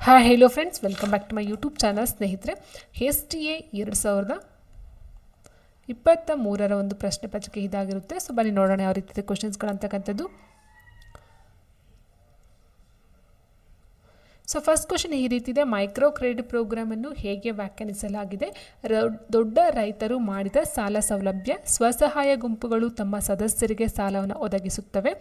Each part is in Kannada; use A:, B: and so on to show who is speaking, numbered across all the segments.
A: Hi hello friends, welcome back to my YouTube channel. ಸ್ನೇಹಿತರೆ, STA 2023 ಒಂದು ಪ್ರಶ್ನೆ ಪತ್ರಿಕೆ ಇದಾಗಿರುತ್ತೆ. ಸೊ ಬನ್ನಿ ನೋಡೋಣ ಯಾವ ರೀತಿ ಕ್ವಶನ್ಸ್ಗಳಂತಕ್ಕಂಥದ್ದು. ಸೊ ಫಸ್ಟ್ ಕ್ವಶನ್ ಈ ರೀತಿ ಇದೆ: ಮೈಕ್ರೋ ಕ್ರೆಡಿಟ್ ಪ್ರೋಗ್ರಾಮನ್ನು ಹೇಗೆ ವ್ಯಾಖ್ಯಾನಿಸಲಾಗಿದೆ? ದೊಡ್ಡ ರೈತರು ಮಾಡಿದ ಸಾಲ ಸೌಲಭ್ಯ. ಸ್ವಸಹಾಯ ಗುಂಪುಗಳು ತಮ್ಮ ಸದಸ್ಯರಿಗೆ ಸಾಲವನ್ನು ಒದಗಿಸುತ್ತವೆ.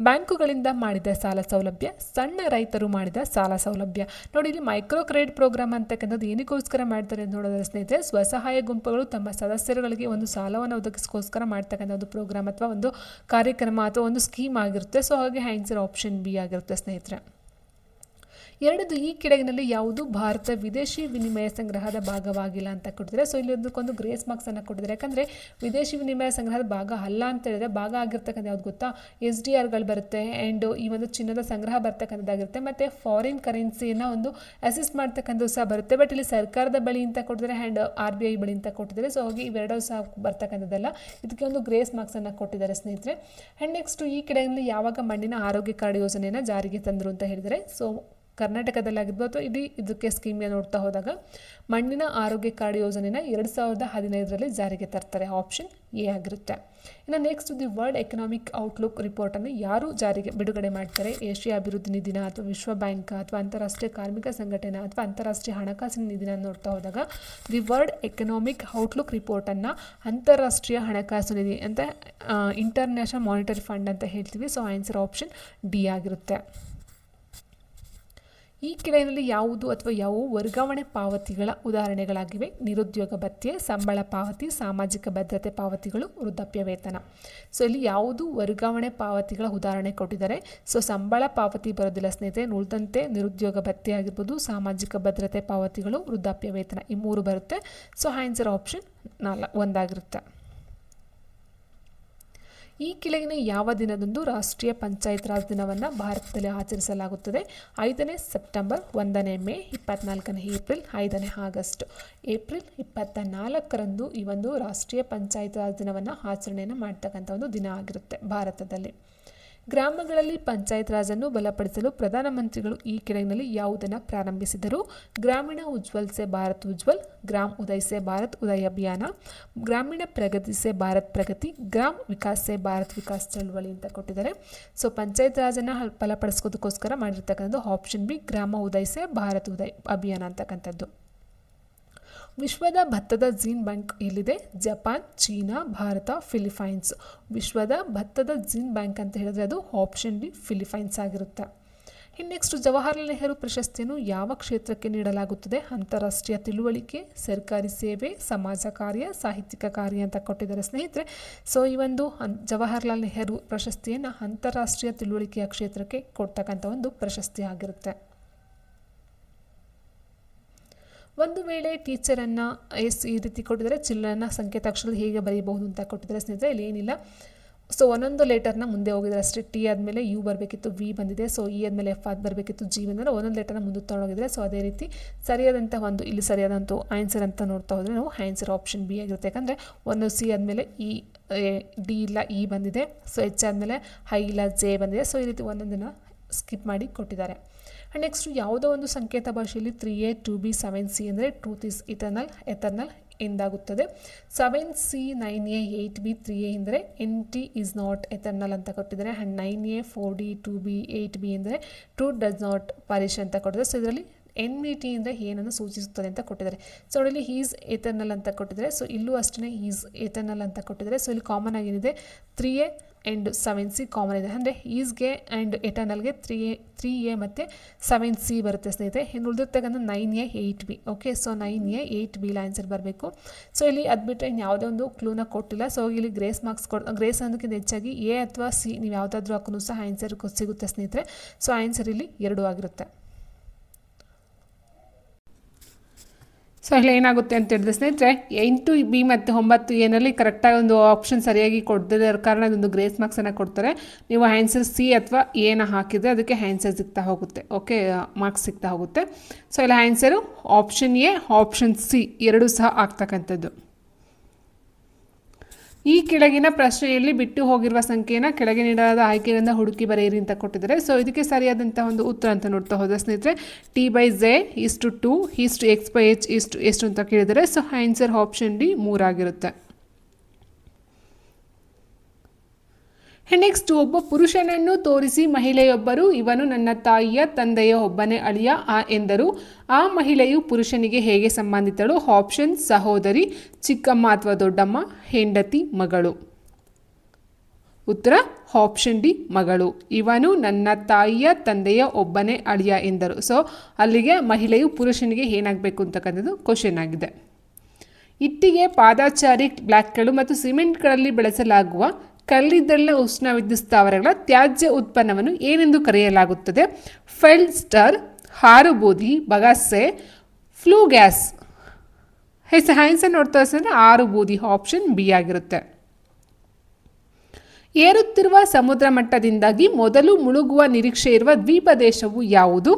A: ಬ್ಯಾಂಕುಗಳಿಂದ ಮಾಡಿದ ಸಾಲ ಸೌಲಭ್ಯ. ಸಣ್ಣ ರೈತರು ಮಾಡಿದ ಸಾಲ ಸೌಲಭ್ಯ. ನೋಡಿ, ಇಲ್ಲಿ ಮೈಕ್ರೋ ಕ್ರೆಡಿಟ್ ಪ್ರೋಗ್ರಾಮ್ ಅಂತಕ್ಕಂಥದ್ದು ಏನಕ್ಕೋಸ್ಕರ ಮಾಡ್ತಾರೆ ಅಂತ ನೋಡೋದ್ರ ಸ್ನೇಹಿತರೆ, ಸ್ವಸಹಾಯ ಗುಂಪುಗಳು ತಮ್ಮ ಸದಸ್ಯರುಗಳಿಗೆ ಒಂದು ಸಾಲವನ್ನು ಒದಗಿಸ್ಕೋಸ್ಕರ ಮಾಡ್ತಕ್ಕಂಥ ಒಂದು ಪ್ರೋಗ್ರಾಮ್ ಅಥವಾ ಒಂದು ಕಾರ್ಯಕ್ರಮ ಅಥವಾ ಒಂದು ಸ್ಕೀಮ್ ಆಗಿರುತ್ತೆ. ಸೊ ಹಾಗೆ ಆನ್ಸರ್ ಆಪ್ಷನ್ ಬಿ ಆಗಿರುತ್ತೆ ಸ್ನೇಹಿತರೆ. ಎರಡದು, ಈ ಕೆಳಗಿನಲ್ಲಿ ಯಾವುದು ಭಾರತ ವಿದೇಶಿ ವಿನಿಮಯ ಸಂಗ್ರಹದ ಭಾಗವಾಗಿಲ್ಲ ಅಂತ ಕೊಟ್ಟಿದ್ದಾರೆ. ಸೊ ಇಲ್ಲಿ ಅದಕ್ಕೊಂದು ಗ್ರೇಸ್ ಮಾರ್ಕ್ಸ್ ಅನ್ನು ಕೊಟ್ಟಿದ್ದಾರೆ. ಯಾಕಂದರೆ ವಿದೇಶಿ ವಿನಿಮಯ ಸಂಗ್ರಹದ ಭಾಗ ಅಲ್ಲ ಅಂತ ಹೇಳಿದ್ರೆ, ಭಾಗ ಆಗಿರ್ತಕ್ಕಂಥ ಯಾವ್ದು ಗೊತ್ತಾ, SDRಗಳು ಬರುತ್ತೆ. ಆ್ಯಂಡ್ ಈ ಒಂದು ಚಿನ್ನದ ಸಂಗ್ರಹ ಬರ್ತಕ್ಕಂಥದ್ದಾಗಿರುತ್ತೆ. ಮತ್ತು ಫಾರಿನ್ ಕರೆನ್ಸಿಯನ್ನು ಒಂದು ಅಸಿಸ್ಟ್ ಮಾಡ್ತಕ್ಕಂಥದ್ದು ಸಹ ಬರುತ್ತೆ. ಬಟ್ ಇಲ್ಲಿ ಸರ್ಕಾರದ ಬಳಿ ಅಂತ ಕೊಟ್ಟಿದ್ದಾರೆ ಆ್ಯಂಡ್ RBI ಬಳಿ ಅಂತ ಕೊಟ್ಟಿದ್ದಾರೆ. ಸೊ ಹಾಗೆ ಇವೆರಡೂ ಸಹ ಬರ್ತಕ್ಕಂಥದ್ದಲ್ಲ. ಇದಕ್ಕೆ ಒಂದು ಗ್ರೇಸ್ ಮಾರ್ಕ್ಸನ್ನು ಕೊಟ್ಟಿದ್ದಾರೆ ಸ್ನೇಹಿತರೆ. ಆ್ಯಂಡ್ ನೆಕ್ಸ್ಟು, ಈ ಕೆಳಗಿನಲ್ಲಿ ಯಾವಾಗ ಮಣ್ಣಿನ ಆರೋಗ್ಯ ಕಾರ್ಡ್ ಯೋಜನೆಯನ್ನು ಜಾರಿಗೆ ತಂದರು ಅಂತ ಹೇಳಿದರೆ, ಸೊ ಕರ್ನಾಟಕದಲ್ಲಾಗಿರ್ಬೋದು ಅಥವಾ ಇಡೀ ಇದಕ್ಕೆ ಸ್ಕೀಮ್ಗೆ ನೋಡ್ತಾ ಹೋದಾಗ ಮಣ್ಣಿನ ಆರೋಗ್ಯ ಕಾರ್ಡ್ ಯೋಜನೆನ 2015 ಜಾರಿಗೆ ತರ್ತಾರೆ. ಆಪ್ಷನ್ ಎ ಆಗಿರುತ್ತೆ. ಇನ್ನು next, the world economic outlook ರಿಪೋರ್ಟನ್ನು ಯಾರು ಬಿಡುಗಡೆ ಮಾಡ್ತಾರೆ? ಏಷ್ಯಾ ಅಭಿವೃದ್ಧಿ ನಿಧಿನ ಅಥವಾ ವಿಶ್ವ ಬ್ಯಾಂಕ್ ಅಥವಾ ಅಂತಾರಾಷ್ಟ್ರೀಯ ಕಾರ್ಮಿಕ ಸಂಘಟನೆ ಅಥವಾ ಅಂತಾರಾಷ್ಟ್ರೀಯ ಹಣಕಾಸಿನ ನಿಧಿನ ನೋಡ್ತಾ ಹೋದಾಗ ದಿ ವರ್ಲ್ಡ್ ಎಕನಾಮಿಕ್ ಔಟ್ಲುಕ್ ರಿಪೋರ್ಟನ್ನು ಅಂತಾರಾಷ್ಟ್ರೀಯ ಹಣಕಾಸು ನಿಧಿ ಅಂತ ಇಂಟರ್ನ್ಯಾಷನಲ್ ಮಾನಿಟರಿ ಫಂಡ್ ಅಂತ ಹೇಳ್ತೀವಿ. ಸೊ ಆನ್ಸರ್ ಆಪ್ಷನ್ ಡಿ ಆಗಿರುತ್ತೆ. ಈ ಕೆಳಗಿನಲ್ಲಿ ಯಾವುದು ಅಥವಾ ಯಾವುವು ವರ್ಗಾವಣೆ ಪಾವತಿಗಳ ಉದಾಹರಣೆಗಳಾಗಿವೆ? ನಿರುದ್ಯೋಗ ಭತ್ಯೆ, ಸಂಬಳ ಪಾವತಿ, ಸಾಮಾಜಿಕ ಭದ್ರತೆ ಪಾವತಿಗಳು, ವೃದ್ಧಾಪ್ಯ ವೇತನ. ಸೊ ಇಲ್ಲಿ ಯಾವುದು ವರ್ಗಾವಣೆ ಪಾವತಿಗಳ ಉದಾಹರಣೆ ಕೊಟ್ಟಿದ್ದಾರೆ? ಸೊ ಸಂಬಳ ಪಾವತಿ ಬರೋದಿಲ್ಲ ಸ್ನೇಹಿತರೆ. ಉಳಿದಂತೆ ನಿರುದ್ಯೋಗ ಭತ್ಯೆ ಆಗಿರ್ಬೋದು, ಸಾಮಾಜಿಕ ಭದ್ರತೆ ಪಾವತಿಗಳು, ವೃದ್ಧಾಪ್ಯ ವೇತನ, ಈ ಮೂರು ಬರುತ್ತೆ. ಸೊ ಆನ್ಸರ್ ಆಪ್ಷನ್ 1 ಆಗಿರುತ್ತೆ. ಈ ಕೆಳಗಿನ ಯಾವ ದಿನದಂದು ರಾಷ್ಟ್ರೀಯ ಪಂಚಾಯತ್ ರಾಜ್ ದಿನವನ್ನು ಭಾರತದಲ್ಲಿ ಆಚರಿಸಲಾಗುತ್ತದೆ? 5ನೇ ಸೆಪ್ಟೆಂಬರ್, 1ನೇ ಮೇ, 24ನೇ ಏಪ್ರಿಲ್, 5ನೇ ಆಗಸ್ಟ್. ಏಪ್ರಿಲ್ 24ರಂದು ಈ ಒಂದು ರಾಷ್ಟ್ರೀಯ ಪಂಚಾಯತ್ ರಾಜ್ ದಿನವನ್ನು ಆಚರಣೆಯನ್ನು ಮಾಡ್ತಕ್ಕಂಥ ಒಂದು ದಿನ ಆಗಿರುತ್ತೆ ಭಾರತದಲ್ಲಿ. ಗ್ರಾಮಗಳಲ್ಲಿ ಪಂಚಾಯತ್ ರಾಜನ್ನು ಬಲಪಡಿಸಲು ಪ್ರಧಾನಮಂತ್ರಿಗಳು ಈ ಕೆಳಗಿನಲ್ಲಿ ಯಾವುದನ್ನು ಪ್ರಾರಂಭಿಸಿದರು? ಗ್ರಾಮೀಣ ಉಜ್ವಲ್ ಸೆ ಭಾರತ್ ಉಜ್ವಲ್, ಗ್ರಾಮ್ ಉದಯ್ ಸೆ ಭಾರತ್ ಉದಯ್ ಅಭಿಯಾನ, ಗ್ರಾಮೀಣ ಪ್ರಗತಿ ಸೆ ಭಾರತ್ ಪ್ರಗತಿ, ಗ್ರಾಮ್ ವಿಕಾಸ್ ಸೆ ಭಾರತ್ ವಿಕಾಸ್ ಚಳವಳಿ ಅಂತ ಕೊಟ್ಟಿದ್ದಾರೆ. ಸೊ ಪಂಚಾಯತ್ ರಾಜನ್ನು ಬಲಪಡಿಸೋದಕ್ಕೋಸ್ಕರ ಮಾಡಿರ್ತಕ್ಕಂಥದ್ದು ಆಪ್ಷನ್ ಬಿ, ಗ್ರಾಮ ಉದಯ್ ಸೆ ಭಾರತ್ ಉದಯ್ ಅಭಿಯಾನ ಅಂತಕ್ಕಂಥದ್ದು. ವಿಶ್ವದ ಭತ್ತದ ಜೀನ್ ಬ್ಯಾಂಕ್ ಎಲ್ಲಿದೆ? Japan, China, Bharat, Philippines. ವಿಶ್ವದ ಭತ್ತದ ಜೀನ್ ಬ್ಯಾಂಕ್ ಅಂತ ಹೇಳಿದ್ರೆ ಅದು ಆಪ್ಷನ್ ಡಿ, ಫಿಲಿಪೈನ್ಸ್ ಆಗಿರುತ್ತೆ. ಇನ್ನು ನೆಕ್ಸ್ಟ್, ಜವಾಹರ್ಲಾಲ್ ನೆಹರು ಪ್ರಶಸ್ತಿಯನ್ನು ಯಾವ ಕ್ಷೇತ್ರಕ್ಕೆ ನೀಡಲಾಗುತ್ತದೆ? ಅಂತಾರಾಷ್ಟ್ರೀಯ ತಿಳುವಳಿಕೆ, ಸರ್ಕಾರಿ ಸೇವೆ, ಸಮಾಜ ಕಾರ್ಯ, ಸಾಹಿತ್ಯಿಕ ಕಾರ್ಯ ಅಂತ ಕೊಟ್ಟಿದ್ದಾರೆ ಸ್ನೇಹಿತರೆ. ಸೊ ಈ ಒಂದು ಜವಾಹರ್ಲಾಲ್ ನೆಹರು ಪ್ರಶಸ್ತಿಯನ್ನು ಅಂತಾರಾಷ್ಟ್ರೀಯ ತಿಳುವಳಿಕೆಯ ಕ್ಷೇತ್ರಕ್ಕೆ ಕೊಡ್ತಕ್ಕಂಥ ಒಂದು ಪ್ರಶಸ್ತಿ ಆಗಿರುತ್ತೆ. ಒಂದು ವೇಳೆ ಟೀಚರನ್ನು ಈ ರೀತಿ ಕೊಟ್ಟಿದ್ದಾರೆ, ಚಿಲ್ಡ್ರನ್ನ ಸಂಕೇತಾಕ್ಷರದಲ್ಲಿ ಹೇಗೆ ಬರೀಬಹುದು ಅಂತ ಕೊಟ್ಟಿದ್ದಾರೆ ಸ್ನೇಹಿತರೆ. ಇಲ್ಲಿ ಏನಿಲ್ಲ. ಸೊ ಒಂದೊಂದು ಲೆಟರ್ನ ಮುಂದೆ ಹೋಗಿದ್ದಾರೆ ಅಷ್ಟೇ. ಟಿ ಆದಮೇಲೆ ಯು ಬರಬೇಕಿತ್ತು, ವಿ ಬಂದಿದೆ. ಸೊ ಇ ಆದಮೇಲೆ ಎಫ್ ಬರಬೇಕಿತ್ತು, ಜಿ ಬಂದರೆ ಒಂದೊಂದು ಲೆಟರ್ನ ಮುಂದೆ ತೊಗೊಂಡೋಗಿದ್ದಾರೆ. ಸೊ ಅದೇ ರೀತಿ ಸರಿಯಾದಂಥ ಇಲ್ಲಿ ಸರಿಯಾದಂಥ ಆನ್ಸರ್ ಅಂತ ನೋಡ್ತಾ ಹೋದರೆ ನಾವು ಆನ್ಸರ್ ಆಪ್ಷನ್ ಬಿ ಆಗಿರುತ್ತೆ. ಯಾಕಂದರೆ ಒಂದು ಸಿ ಆದಮೇಲೆ ಡಿ ಇಲ್ಲ, ಇ ಬಂದಿದೆ. ಸೊ ಎಚ್ ಆದಮೇಲೆ ಐ ಇಲ್ಲ, ಜೆ ಬಂದಿದೆ. ಸೊ ಈ ರೀತಿ ಒಂದೊಂದನ್ನು ಸ್ಕಿಪ್ ಮಾಡಿ ಕೊಟ್ಟಿದ್ದಾರೆ. ಆ್ಯಂಡ್ ನೆಕ್ಸ್ಟು, ಯಾವುದೋ ಒಂದು ಸಂಕೇತ ಭಾಷೆಯಲ್ಲಿ 3A 2B 7C ಅಂದರೆ ಟ್ರೂತ್ ಈಸ್ ಎಟರ್ನಲ್ ಎಂದಾಗುತ್ತದೆ. 7C 9A 8B 3A ಅಂದರೆ NT ಈಸ್ ನಾಟ್ ಎಟರ್ನಲ್ ಅಂತ ಕೊಟ್ಟಿದ್ದಾರೆ. And 9A 4D 2B 8B ಅಂದರೆ ಟ್ರೂತ್ ಡಸ್ ನಾಟ್ ಪರಿಶ್ ಅಂತ ಕೊಟ್ಟಿದ್ದಾರೆ. ಸೊ ಇದರಲ್ಲಿ NET ಅಂದರೆ ಏನನ್ನು ಸೂಚಿಸುತ್ತದೆ ಅಂತ ಕೊಟ್ಟಿದ್ದಾರೆ. ಸೊ ಇಲ್ಲಿ ಈಸ್ ಎಟರ್ನಲ್ ಅಂತ ಕೊಟ್ಟಿದ್ದಾರೆ. ಸೊ ಇಲ್ಲೂ ಅಷ್ಟೇ ಈಸ್ ಎಟರ್ನಲ್ ಅಂತ ಕೊಟ್ಟಿದ್ದಾರೆ. ಸೊ ಇಲ್ಲಿ common ಆಗಿನಿದೆ 3A and 7C common ಇದೆ. ಅಂದರೆ ಈಸ್ಗೆ ಆ್ಯಂಡ್ ಎಟರ್ನಲ್ಗೆ 3A ಮತ್ತು 7C ಬರುತ್ತೆ ಸ್ನೇಹಿತರೆ. ಇನ್ನು ಉಳಿದಿರ್ತಕ್ಕಂಥ 9A 8B. Okay, so 9A 8B answer ಬರಬೇಕು. ಸೊ ಇಲ್ಲಿ ಅದು ಬಿಟ್ಟರೆ ಇನ್ನು ಯಾವುದೇ ಒಂದು ಕ್ಲೂನ ಕೊಟ್ಟಿಲ್ಲ. ಸೊ ಇಲ್ಲಿ ಗ್ರೇಸ್ ಮಾರ್ಕ್ಸ್ ಗ್ರೇಸ್ ಅನ್ನೋದಕ್ಕಿಂತ ಹೆಚ್ಚಾಗಿ ಎ ಅಥವಾ ಸಿ ನೀವು ಯಾವುದಾದ್ರೂ ಹಾಕೂ ಸಹ ಆನ್ಸರ್ ಸಿಗುತ್ತೆ ಸ್ನೇಹಿತರೆ. ಸೊ ಆನ್ಸರ್ ಇಲ್ಲಿ 2 ಆಗಿರುತ್ತೆ. ಸೊ ಇಲ್ಲಿ ಏನಾಗುತ್ತೆ ಅಂತ ಹೇಳಿದ್ರೆ ಸ್ನೇಹಿತರೆ, 8B ಮತ್ತು 9A ಕರೆಕ್ಟಾಗಿ ಒಂದು ಆಪ್ಷನ್ ಸರಿಯಾಗಿ ಕೊಡದೇ ಇರೋ ಕಾರಣ ಅದೊಂದು ಗ್ರೇಸ್ ಮಾರ್ಕ್ಸನ್ನು ಕೊಡ್ತಾರೆ. ನೀವು ಆನ್ಸರ್ ಸಿ ಅಥವಾ ಎನ ಹಾಕಿದರೆ ಅದಕ್ಕೆ ಆನ್ಸರ್ ಸಿಗ್ತಾ ಹೋಗುತ್ತೆ. ಓಕೆ, ಮಾರ್ಕ್ಸ್ ಸಿಗ್ತಾ ಹೋಗುತ್ತೆ. ಸೊ ಇಲ್ಲಿ answer option A, option C ಎರಡೂ ಸಹ ಆಗ್ತಕ್ಕಂಥದ್ದು. ಈ ಕೆಳಗಿನ ಪ್ರಶ್ನೆಯಲ್ಲಿ ಬಿಟ್ಟು ಹೋಗಿರುವ ಸಂಖ್ಯೆಯನ್ನು ಕೆಳಗೆ ನೀಡಲಾದ ಆಯ್ಕೆಯಿಂದ ಹುಡುಕಿ ಬರೆಯಿರಿ ಅಂತ ಕೊಟ್ಟಿದ್ದಾರೆ. ಸೊ ಇದಕ್ಕೆ ಸರಿಯಾದಂಥ ಒಂದು ಉತ್ತರ ಅಂತ ನೋಡ್ತಾ ಹೋದ ಸ್ನೇಹಿತರೆ T/Z:2 X/H ಎಷ್ಟು ಅಂತ ಕೇಳಿದರೆ. ಸೊ ಆನ್ಸರ್ ಆಪ್ಷನ್ ಡಿ 3 ಆಗಿರುತ್ತೆ. ನೆಕ್ಸ್ಟ್, ಒಬ್ಬ ಪುರುಷನನ್ನು ತೋರಿಸಿ ಮಹಿಳೆಯೊಬ್ಬರು ಇವನು ನನ್ನ ತಾಯಿಯ ತಂದೆಯ ಒಬ್ಬನೇ ಅಳಿಯ ಎಂದರು. ಆ ಮಹಿಳೆಯು ಪುರುಷನಿಗೆ ಹೇಗೆ ಸಂಬಂಧಿತಳು? ಆಪ್ಷನ್ ಸಹೋದರಿ, ಚಿಕ್ಕಮ್ಮ ಅಥವಾ ದೊಡ್ಡಮ್ಮ, ಹೆಂಡತಿ, ಮಗಳು. ಉತ್ತರ ಆಪ್ಷನ್ ಡಿ ಮಗಳು. ಇವನು ನನ್ನ ತಾಯಿಯ ತಂದೆಯ ಒಬ್ಬನೇ ಅಳಿಯ ಎಂದರು. ಸೊ ಅಲ್ಲಿಗೆ ಮಹಿಳೆಯು ಪುರುಷನಿಗೆ ಏನಾಗಬೇಕು ಅಂತಕ್ಕಂಥದ್ದು ಕ್ವಶನ್ ಆಗಿದೆ. ಇಟ್ಟಿಗೆ, ಪಾದಾಚಾರಿ ಬ್ಲಾಕ್ಗಳು ಮತ್ತು ಸಿಮೆಂಟ್ಗಳಲ್ಲಿ ಬಳಸಲಾಗುವ ಕಲ್ಲಿದ್ದಲಿನ ಉಷ್ಣ ವಿದ್ಯುತ್ ಸ್ಥಾವರಗಳ ತ್ಯಾಜ್ಯ ಉತ್ಪನ್ನವನ್ನು ಏನೆಂದು ಕರೆಯಲಾಗುತ್ತದೆ? ಫೆಲ್ಡ್ಸ್ಟರ್, ಹಾರುಬೂದಿ, ಬಗಾಸೆ, ಫ್ಲೂ ಗ್ಯಾಸ್. ಆನ್ಸರ್ ನೋಡ್ತಾ ಅಂದರೆ ಹಾರುಬೂದಿ, ಆಪ್ಷನ್ ಬಿ ಆಗಿರುತ್ತೆ. ಏರುತ್ತಿರುವ ಸಮುದ್ರ ಮಟ್ಟದಿಂದಾಗಿ ಮೊದಲು ಮುಳುಗುವ ನಿರೀಕ್ಷೆ ಇರುವ ದ್ವೀಪ ದೇಶವು ಯಾವುದು?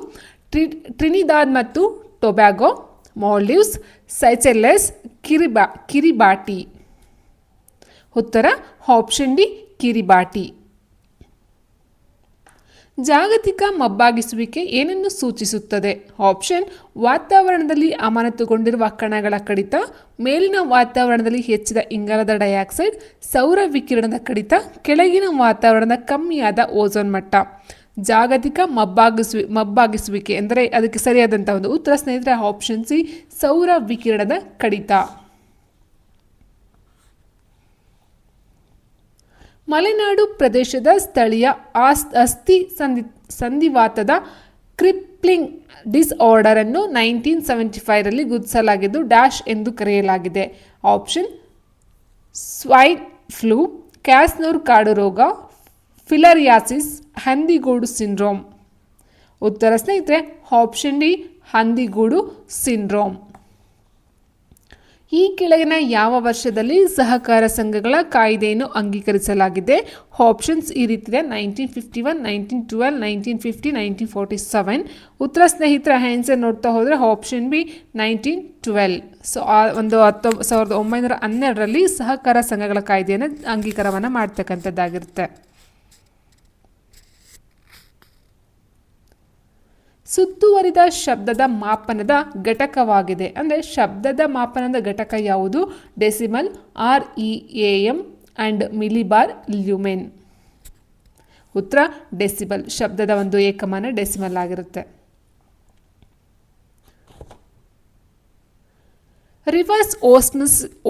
A: ಟ್ರಿನಿದಾದ್ ಮತ್ತು ಟೊಬ್ಯಾಗೊ, ಮಾಲ್ಡೀವ್ಸ್, ಸೈಚೆಲ್ಲೆಸ್, ಕಿರಿಬಾಟಿ. ಉತ್ತರ ಆಪ್ಷನ್ ಡಿ ಕಿರಿಬಾಟಿ. ಜಾಗತಿಕ ಮಬ್ಬಾಗಿಸುವಿಕೆ ಏನನ್ನು ಸೂಚಿಸುತ್ತದೆ? ಆಪ್ಷನ್ ವಾತಾವರಣದಲ್ಲಿ ಅಮಾನತುಗೊಂಡಿರುವ ಕಣಗಳ ಕಡಿತ, ಮೇಲಿನ ವಾತಾವರಣದಲ್ಲಿ ಹೆಚ್ಚಿದ ಇಂಗಾಲದ ಡೈಆಕ್ಸೈಡ್, ಸೌರ ವಿಕಿರಣದ ಕಡಿತ, ಕೆಳಗಿನ ವಾತಾವರಣದ ಕಮ್ಮಿಯಾದ ಓಝೋನ್ ಮಟ್ಟ. ಜಾಗತಿಕ ಮಬ್ಬಾಗಿಸುವಿಕೆ ಅಂದರೆ ಅದಕ್ಕೆ ಸರಿಯಾದಂಥ ಒಂದು ಉತ್ತರ ಸ್ನೇಹಿತರೆ ಆಪ್ಷನ್ ಸಿ ಸೌರ ವಿಕಿರಣದ ಕಡಿತ. ಮಲೆನಾಡು ಪ್ರದೇಶದ ಸ್ಥಳೀಯ ಅಸ್ಥಿ ಸಂಧಿವಾತದ ಕ್ರಿಪ್ಲಿಂಗ್ ಡಿಸ್ಆರ್ಡರ್ ಅನ್ನು 1975ರಲ್ಲಿ ಗುರುತಿಸಲಾಗಿದ್ದು ಡ್ಯಾಶ್ ಎಂದು ಕರೆಯಲಾಗಿದೆ. ಆಪ್ಷನ್ ಸ್ವೈನ್ ಫ್ಲೂ, ಕ್ಯಾಸ್ನೂರ್ ಕಾಡು ರೋಗ, ಫಿಲರಿಯಾಸಿಸ್, ಹಂದಿಗೂಡು ಸಿಂಡ್ರೋಮ್. ಉತ್ತರ ಸ್ನೇಹಿತರೆ ಆಪ್ಷನ್ ಡಿ ಹಂದಿಗೂಡು ಸಿಂಡ್ರೋಮ್. ಈ ಕೆಳಗಿನ ಯಾವ ವರ್ಷದಲ್ಲಿ ಸಹಕಾರ ಸಂಘಗಳ ಕಾಯ್ದೆಯನ್ನು ಅಂಗೀಕರಿಸಲಾಗಿದೆ? ಆಪ್ಷನ್ಸ್ ಈ ರೀತಿದೆ: 1951, 1912, 1950, 1947. ಉತ್ತರ ಸ್ನೇಹಿತರ ಆನ್ಸರ್ ನೋಡ್ತಾ ಹೋದರೆ ಆಪ್ಷನ್ ಬಿ 1912. ಸೊ ಒಂದು 1912ರಲ್ಲಿ ಸಹಕಾರ ಸಂಘಗಳ ಕಾಯ್ದೆಯನ್ನು ಅಂಗೀಕಾರವನ್ನು ಮಾಡ್ತಕ್ಕಂಥದ್ದಾಗಿರುತ್ತೆ. ಸುತ್ತುವರಿದ ಶಬ್ದದ ಮಾಪನದ ಘಟಕವಾಗಿದೆ. ಅಂದರೆ ಶಬ್ದದ ಮಾಪನದ ಘಟಕ ಯಾವುದು? Decimal, REAM and millibar, lumen. ಉತ್ತರ ಡೆಸಿಬಲ್. ಶಬ್ದದ ಒಂದು ಏಕಮಾನ ಡೆಸಿಮಲ್ ಆಗಿರುತ್ತೆ. ರಿವರ್ಸ್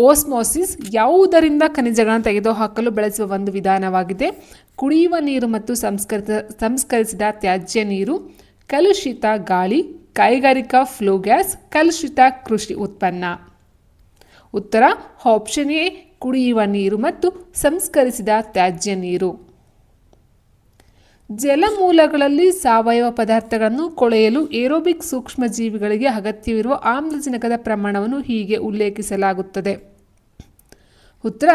A: ಓಸ್ಮೋಸಿಸ್ ಯಾವುದರಿಂದ ಖನಿಜಗಳನ್ನು ತೆಗೆದುಹಾಕಲು ಬಳಸುವ ಒಂದು ವಿಧಾನವಾಗಿದೆ? ಕುಡಿಯುವ ನೀರು ಮತ್ತು ಸಂಸ್ಕರಿಸಿದ ತ್ಯಾಜ್ಯ ನೀರು, ಕಲುಷಿತ ಗಾಳಿ, ಕೈಗಾರಿಕಾ ಫ್ಲೂ ಗ್ಯಾಸ್, ಕಲುಷಿತ ಕೃಷಿ ಉತ್ಪನ್ನ. ಉತ್ತರ ಆಪ್ಷನ್ ಎ ಕುಡಿಯುವ ನೀರು ಮತ್ತು ಸಂಸ್ಕರಿಸಿದ ತ್ಯಾಜ್ಯ ನೀರು. ಜಲಮೂಲಗಳಲ್ಲಿ ಸಾವಯವ ಪದಾರ್ಥಗಳನ್ನು ಕೊಳೆಯಲು ಏರೋಬಿಕ್ ಸೂಕ್ಷ್ಮಜೀವಿಗಳಿಗೆ ಅಗತ್ಯವಿರುವ ಆಮ್ಲಜನಕದ ಪ್ರಮಾಣವನ್ನು ಹೀಗೆ ಉಲ್ಲೇಖಿಸಲಾಗುತ್ತದೆ. ಉತ್ತರ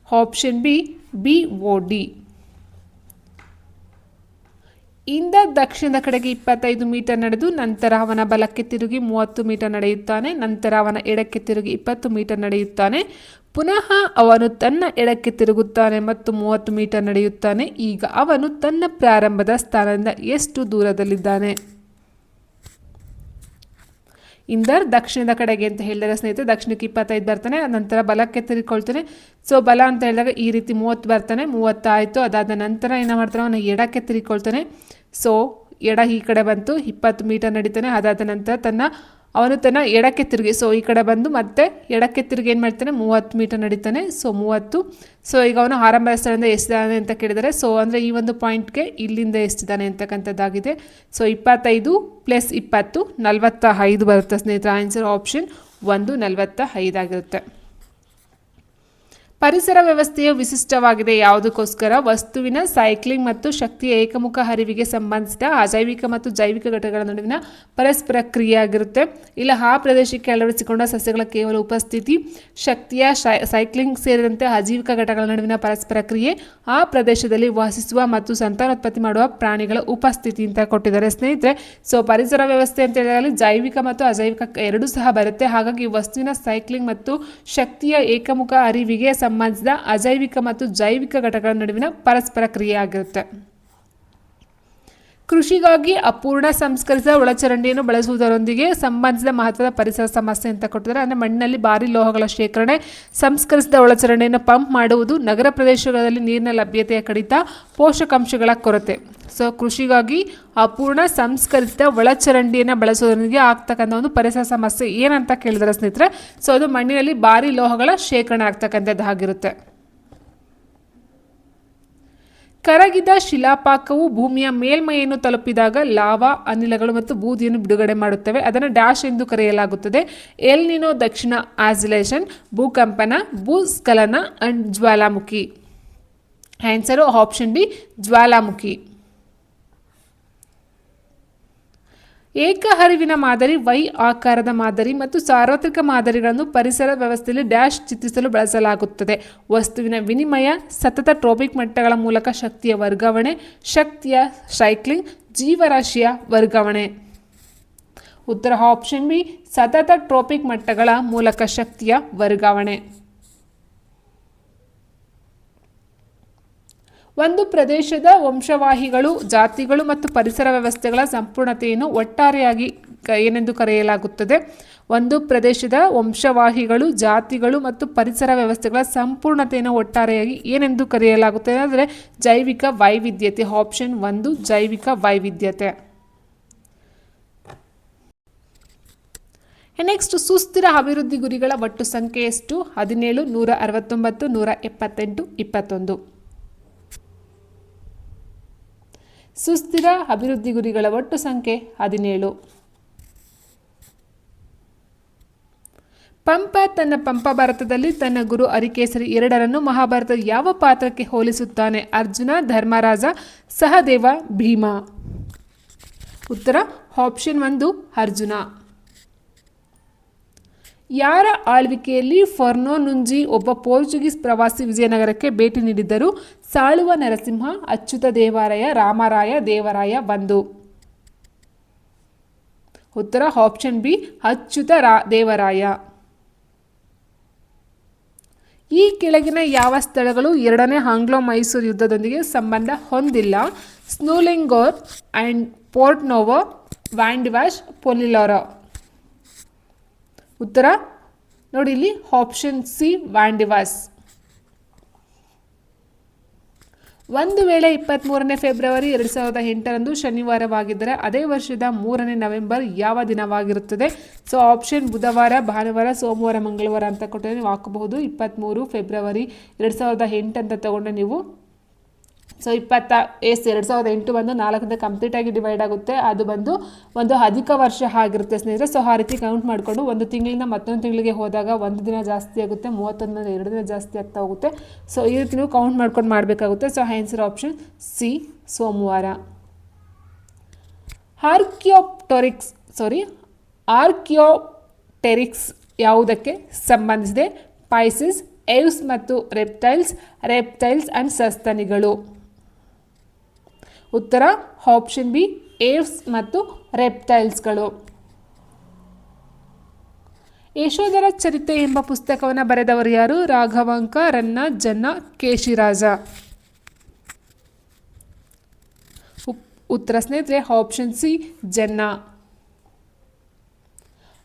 A: ಆಪ್ಷನ್ ಬಿ BOD. ಇಂದ ದಕ್ಷಿಣದ ಕಡೆಗೆ 25 ಮೀಟರ್ ನಡೆದು ನಂತರ ಅವನ ಬಲಕ್ಕೆ ತಿರುಗಿ 30 ಮೀಟರ್ ನಡೆಯುತ್ತಾನೆ. ನಂತರ ಅವನ ಎಡಕ್ಕೆ ತಿರುಗಿ 20 ಮೀಟರ್ ನಡೆಯುತ್ತಾನೆ. ಪುನಃ ಅವನು ತನ್ನ ಎಡಕ್ಕೆ ತಿರುಗುತ್ತಾನೆ ಮತ್ತು 30 ಮೀಟರ್ ನಡೆಯುತ್ತಾನೆ. ಈಗ ಅವನು ತನ್ನ ಪ್ರಾರಂಭದ ಸ್ಥಾನದಿಂದ ಎಷ್ಟು ದೂರದಲ್ಲಿದ್ದಾನೆ? ಇಂದರ್ ದಕ್ಷಿಣದ ಕಡೆಗೆ ಅಂತ ಹೇಳಿದಾಗ ಸ್ನೇಹಿತರೆ ದಕ್ಷಿಣಕ್ಕೆ 25 ಬರ್ತಾನೆ, ನಂತರ ಬಲಕ್ಕೆ ತಿರುಗಿಕೊಳ್ತಾನೆ. ಸೊ ಬಲ ಅಂತ ಹೇಳಿದಾಗ ಈ ರೀತಿ 30 ಬರ್ತಾನೆ, 30 ಆಯಿತು. ಅದಾದ ನಂತರ ಏನು ಮಾಡ್ತಾನೆ, ಅವನು ಎಡಕ್ಕೆ ತಿರುಗಿಕೊಳ್ತಾನೆ. ಸೊ ಎಡ ಈ ಕಡೆ ಬಂತು, 20 ಮೀಟರ್ ನಡೀತಾನೆ. ಅದಾದ ನಂತರ ಅವನು ತನ್ನ ಎಡಕ್ಕೆ ತಿರುಗಿ, ಸೊ ಈ ಕಡೆ ಬಂದು ಮತ್ತೆ ಎಡಕ್ಕೆ ತಿರುಗಿ ಏನು ಮಾಡ್ತಾನೆ, 30 ಮೀಟರ್ ನಡೀತಾನೆ. ಸೊ 30. ಸೊ ಈಗ ಅವನು ಆರಂಭದ ಸ್ಥಳದಿಂದ ಎಷ್ಟಿದ್ದಾನೆ ಅಂತ ಕೇಳಿದರೆ, ಸೊ ಅಂದರೆ ಈ ಒಂದು ಪಾಯಿಂಟ್ಗೆ ಇಲ್ಲಿಂದ ಎಷ್ಟಿದ್ದಾನೆ ಅಂತಕ್ಕಂಥದ್ದಾಗಿದೆ. ಸೊ 25 + 20 45 ಬರುತ್ತೆ ಸ್ನೇಹಿತರ. ಆನ್ಸರ್ ಆಪ್ಷನ್ 1 45 ಆಗಿರುತ್ತೆ. ಪರಿಸರ ವ್ಯವಸ್ಥೆಯು ವಿಶಿಷ್ಟವಾಗಿದೆ ಯಾವುದಕ್ಕೋಸ್ಕರ? ವಸ್ತುವಿನ ಸೈಕ್ಲಿಂಗ್ ಮತ್ತು ಶಕ್ತಿಯ ಏಕಮುಖ ಹರಿವಿಗೆ ಸಂಬಂಧಿಸಿದ ಅಜೈವಿಕ ಮತ್ತು ಜೈವಿಕ ಘಟಕಗಳ ನಡುವಿನ ಪರಸ್ಪರ ಕ್ರಿಯೆಯಾಗಿರುತ್ತೆ. ಇಲ್ಲ ಆ ಪ್ರದೇಶಕ್ಕೆ ಅಳವಡಿಸಿಕೊಂಡ ಸಸ್ಯಗಳ ಕೇವಲ ಉಪಸ್ಥಿತಿ, ಶಕ್ತಿಯ ಸೈಕ್ಲಿಂಗ್ ಸೇರಿದಂತೆ ಅಜೈವಿಕ ಘಟಕಗಳ ನಡುವಿನ ಪರಸ್ಪರ ಕ್ರಿಯೆ, ಆ ಪ್ರದೇಶದಲ್ಲಿ ವಾಸಿಸುವ ಮತ್ತು ಸಂತಾನೋತ್ಪತ್ತಿ ಮಾಡುವ ಪ್ರಾಣಿಗಳ ಉಪಸ್ಥಿತಿ ಅಂತ ಕೊಟ್ಟಿದ್ದಾರೆ ಸ್ನೇಹಿತರೆ. ಸೊ ಪರಿಸರ ವ್ಯವಸ್ಥೆ ಅಂತ ಹೇಳಿದಲ್ಲಿ ಜೈವಿಕ ಮತ್ತು ಅಜೈವಿಕ ಎರಡೂ ಸಹ ಬರುತ್ತೆ. ಹಾಗಾಗಿ ವಸ್ತುವಿನ ಸೈಕ್ಲಿಂಗ್ ಮತ್ತು ಶಕ್ತಿಯ ಏಕಮುಖ ಹರಿವಿಗೆ ಸಂಬಂಧಿಸಿದ ಅಜೈವಿಕ ಮತ್ತು ಜೈವಿಕ ಘಟಕಗಳ ನಡುವಿನ ಪರಸ್ಪರ ಕ್ರಿಯೆ ಆಗಿರುತ್ತೆ. ಕೃಷಿಗಾಗಿ ಅಪೂರ್ಣ ಸಂಸ್ಕರಿಸಿದ ಒಳಚರಂಡಿಯನ್ನು ಬಳಸುವುದರೊಂದಿಗೆ ಸಂಬಂಧಿಸಿದ ಮಹತ್ವದ ಪರಿಸರ ಸಮಸ್ಯೆ ಅಂತ ಕೊಟ್ಟಿದ್ದಾರೆ. ಅಂದರೆ ಮಣ್ಣಿನಲ್ಲಿ ಭಾರಿ ಲೋಹಗಳ ಶೇಖರಣೆ, ಸಂಸ್ಕರಿಸಿದ ಒಳಚರಂಡಿಯನ್ನು ಪಂಪ್ ಮಾಡುವುದು, ನಗರ ಪ್ರದೇಶಗಳಲ್ಲಿ ನೀರಿನ ಲಭ್ಯತೆಯ ಕಡಿತ, ಪೋಷಕಾಂಶಗಳ ಕೊರತೆ. ಸೊ ಕೃಷಿಗಾಗಿ ಅಪೂರ್ಣ ಸಂಸ್ಕರಿಸಿದ ಒಳಚರಂಡಿಯನ್ನು ಬಳಸುವುದರೊಂದಿಗೆ ಆಗ್ತಕ್ಕಂಥ ಒಂದು ಪರಿಸರ ಸಮಸ್ಯೆ ಏನಂತ ಕೇಳಿದರೆ ಸ್ನೇಹಿತರೆ, ಸೊ ಅದು ಮಣ್ಣಿನಲ್ಲಿ ಭಾರಿ ಲೋಹಗಳ ಶೇಖರಣೆ ಆಗ್ತಕ್ಕಂಥದ್ದಾಗಿರುತ್ತೆ. ಕರಗಿದ ಶಿಲಾಪಾಕವು ಭೂಮಿಯ ಮೇಲ್ಮೈಯನ್ನು ತಲುಪಿದಾಗ ಲಾವಾ, ಅನಿಲಗಳು ಮತ್ತು ಬೂದಿಯನ್ನು ಬಿಡುಗಡೆ ಮಾಡುತ್ತವೆ. ಅದನ್ನು ಡ್ಯಾಶ್ ಎಂದು ಕರೆಯಲಾಗುತ್ತದೆ. ಎಲ್ ನಿನೋ, ದಕ್ಷಿಣ ಆಸಿಲೇಷನ್, ಭೂಕಂಪನ, ಭೂಸ್ಖಲನ ಅಂಡ್ ಜ್ವಾಲಾಮುಖಿ. ಆನ್ಸರು ಆಪ್ಷನ್ ಡಿ, ಜ್ವಾಲಾಮುಖಿ. ಏಕಹರಿವಿನ ಮಾದರಿ, ವೈ ಆಕಾರದ ಮಾದರಿ ಮತ್ತು ಸಾರ್ವತ್ರಿಕ ಮಾದರಿಗಳನ್ನು ಪರಿಸರ ವ್ಯವಸ್ಥೆಯಲ್ಲಿ ಡ್ಯಾಶ್ ಚಿತ್ರಿಸಲು ಬಳಸಲಾಗುತ್ತದೆ. ವಸ್ತುವಿನ ವಿನಿಮಯ, ಸತತ ಟ್ರೋಪಿಕ್ ಮಟ್ಟಗಳ ಮೂಲಕ ಶಕ್ತಿಯ ವರ್ಗಾವಣೆ, ಶಕ್ತಿಯ ಸೈಕ್ಲಿಂಗ್, ಜೀವರಾಶಿಯ ವರ್ಗಾವಣೆ. ಉತ್ತರ ಆಪ್ಷನ್ ಬಿ, ಸತತ ಟ್ರೋಪಿಕ್ ಮಟ್ಟಗಳ ಮೂಲಕ ಶಕ್ತಿಯ ವರ್ಗಾವಣೆ. ಒಂದು ಪ್ರದೇಶದ ವಂಶವಾಹಿಗಳು, ಜಾತಿಗಳು ಮತ್ತು ಪರಿಸರ ವ್ಯವಸ್ಥೆಗಳ ಸಂಪೂರ್ಣತೆಯನ್ನು ಒಟ್ಟಾರೆಯಾಗಿ ಏನೆಂದು ಕರೆಯಲಾಗುತ್ತದೆ? ಒಂದು ಪ್ರದೇಶದ ವಂಶವಾಹಿಗಳು, ಜಾತಿಗಳು ಮತ್ತು ಪರಿಸರ ವ್ಯವಸ್ಥೆಗಳ ಸಂಪೂರ್ಣತೆಯನ್ನು ಒಟ್ಟಾರೆಯಾಗಿ ಏನೆಂದು ಕರೆಯಲಾಗುತ್ತದೆ ಅಂದರೆ ಜೈವಿಕ ವೈವಿಧ್ಯತೆ. ಆಪ್ಷನ್ 1 ಜೈವಿಕ ವೈವಿಧ್ಯತೆ. ನೆಕ್ಸ್ಟ್, ಸುಸ್ಥಿರ ಅಭಿವೃದ್ಧಿ ಗುರಿಗಳ ಒಟ್ಟು ಸಂಖ್ಯೆ ಎಷ್ಟು? 17, 169, 178, 21. ಸುಸ್ಥಿರ ಅಭಿವೃದ್ಧಿ ಗುರಿಗಳ ಒಟ್ಟು ಸಂಖ್ಯೆ 17. ಪಂಪ ತನ್ನ ಪಂಪ ಭಾರತದಲ್ಲಿ ತನ್ನ ಗುರು ಹರಿಕೇಸರಿ ಎರಡರನ್ನು ಮಹಾಭಾರತದ ಯಾವ ಪಾತ್ರಕ್ಕೆ ಹೋಲಿಸುತ್ತಾನೆ? ಅರ್ಜುನ, ಧರ್ಮರಾಜ, ಸಹದೇವ, ಭೀಮ. ಉತ್ತರ ಆಪ್ಷನ್ 1 ಅರ್ಜುನ. ಯಾರ ಆಳ್ವಿಕೆಯಲ್ಲಿ ಫರ್ನೋ ನುಂಜಿ ಒಬ್ಬ ಪೋರ್ಚುಗೀಸ್ ಪ್ರವಾಸಿ ವಿಜಯನಗರಕ್ಕೆ ಭೇಟಿ ನೀಡಿದ್ದರು? ಸಾಳುವ ನರಸಿಂಹ, ಅಚ್ಯುತ ದೇವರಾಯ, ರಾಮರಾಯ, ದೇವರಾಯ 1. ಉತ್ತರ ಆಪ್ಷನ್ ಬಿ, ಅಚ್ಯುತ ದೇವರಾಯ. ಈ ಕೆಳಗಿನ ಯಾವ ಸ್ಥಳಗಳು ಎರಡನೇ ಆಂಗ್ಲೋ ಮೈಸೂರು ಯುದ್ಧದೊಂದಿಗೆ ಸಂಬಂಧ ಹೊಂದಿಲ್ಲ? ಸ್ನೂಲಿಂಗೋರ್ ಆ್ಯಂಡ್ ಪೋರ್ಟ್ ನೋವೋ, ವ್ಯಾಂಡಿವಾಶ್, ಪೊಲಿಲಾರಾ. ಉತ್ತರ ನೋಡಿ ಇಲ್ಲಿ ಆಪ್ಷನ್ ಸಿ, ವ್ಯಾಂಡಿವಾಸ್. ಒಂದು ವೇಳೆ 23ನೇ ಫೆಬ್ರವರಿ 2008ರಂದು ಶನಿವಾರವಾಗಿದ್ದರೆ ಅದೇ ವರ್ಷದ 3ನೇ ನವೆಂಬರ್ ಯಾವ ದಿನವಾಗಿರುತ್ತದೆ? ಸೊ ಆಪ್ಷನ್ ಬುಧವಾರ, ಭಾನುವಾರ, ಸೋಮವಾರ, ಮಂಗಳವಾರ ಅಂತ ಕೊಟ್ಟರೆ ನೀವು ಹಾಕಬಹುದು. 23 ಫೆಬ್ರವರಿ 2008 ಅಂತ ತಗೊಂಡ್ರೆ ನೀವು ಸೊ 2008 ಬಂದು 4 ಕಂಪ್ಲೀಟಾಗಿ ಡಿವೈಡ್ ಆಗುತ್ತೆ. ಅದು ಬಂದು ಒಂದು ಅಧಿಕ ವರ್ಷ ಆಗಿರುತ್ತೆ ಸ್ನೇಹಿತರೆ. ಸೊ ಆ ರೀತಿ ಕೌಂಟ್ ಮಾಡಿಕೊಂಡು ಒಂದು ತಿಂಗಳಿಂದ ಮತ್ತೊಂದು ತಿಂಗಳಿಗೆ ಹೋದಾಗ ಒಂದು ದಿನ ಜಾಸ್ತಿ ಆಗುತ್ತೆ, 31 2 ದಿನ ಜಾಸ್ತಿ ಆಗ್ತಾ ಹೋಗುತ್ತೆ. ಸೊ ಈ ರೀತಿ ನೀವು ಕೌಂಟ್ ಮಾಡ್ಕೊಂಡು ಮಾಡಬೇಕಾಗುತ್ತೆ. ಸೊ ಆನ್ಸರ್ ಆಪ್ಷನ್ ಸಿ, ಸೋಮವಾರ. ಆರ್ಕಿಯೋಟೆರಿಕ್ಸ್ ಯಾವುದಕ್ಕೆ ಸಂಬಂಧಿಸಿದೆ? ಪೈಸಿಸ್, ಏವ್ಸ್ ಮತ್ತು ರೆಪ್ಟೈಲ್ಸ್ ಅಂಡ್ ಸಸ್ತನಿಗಳು. ಉತ್ತರ ಆಪ್ಷನ್ ಬಿ, ಏವ್ಸ್ ಮತ್ತು ರೆಪ್ಟೈಲ್ಸ್ಗಳು. ಯಶೋಧರ ಚರಿತೆ ಎಂಬ ಪುಸ್ತಕವನ್ನು ಬರೆದವರು ಯಾರು? ರಾಘವಾಂಕ, ರನ್ನ, ಜನ್ನ, ಕೇಶಿರಾಜ. ಉತ್ತರ ಸ್ನೇಹಿತರೆ ಆಪ್ಷನ್ ಸಿ, ಜನ್ನ.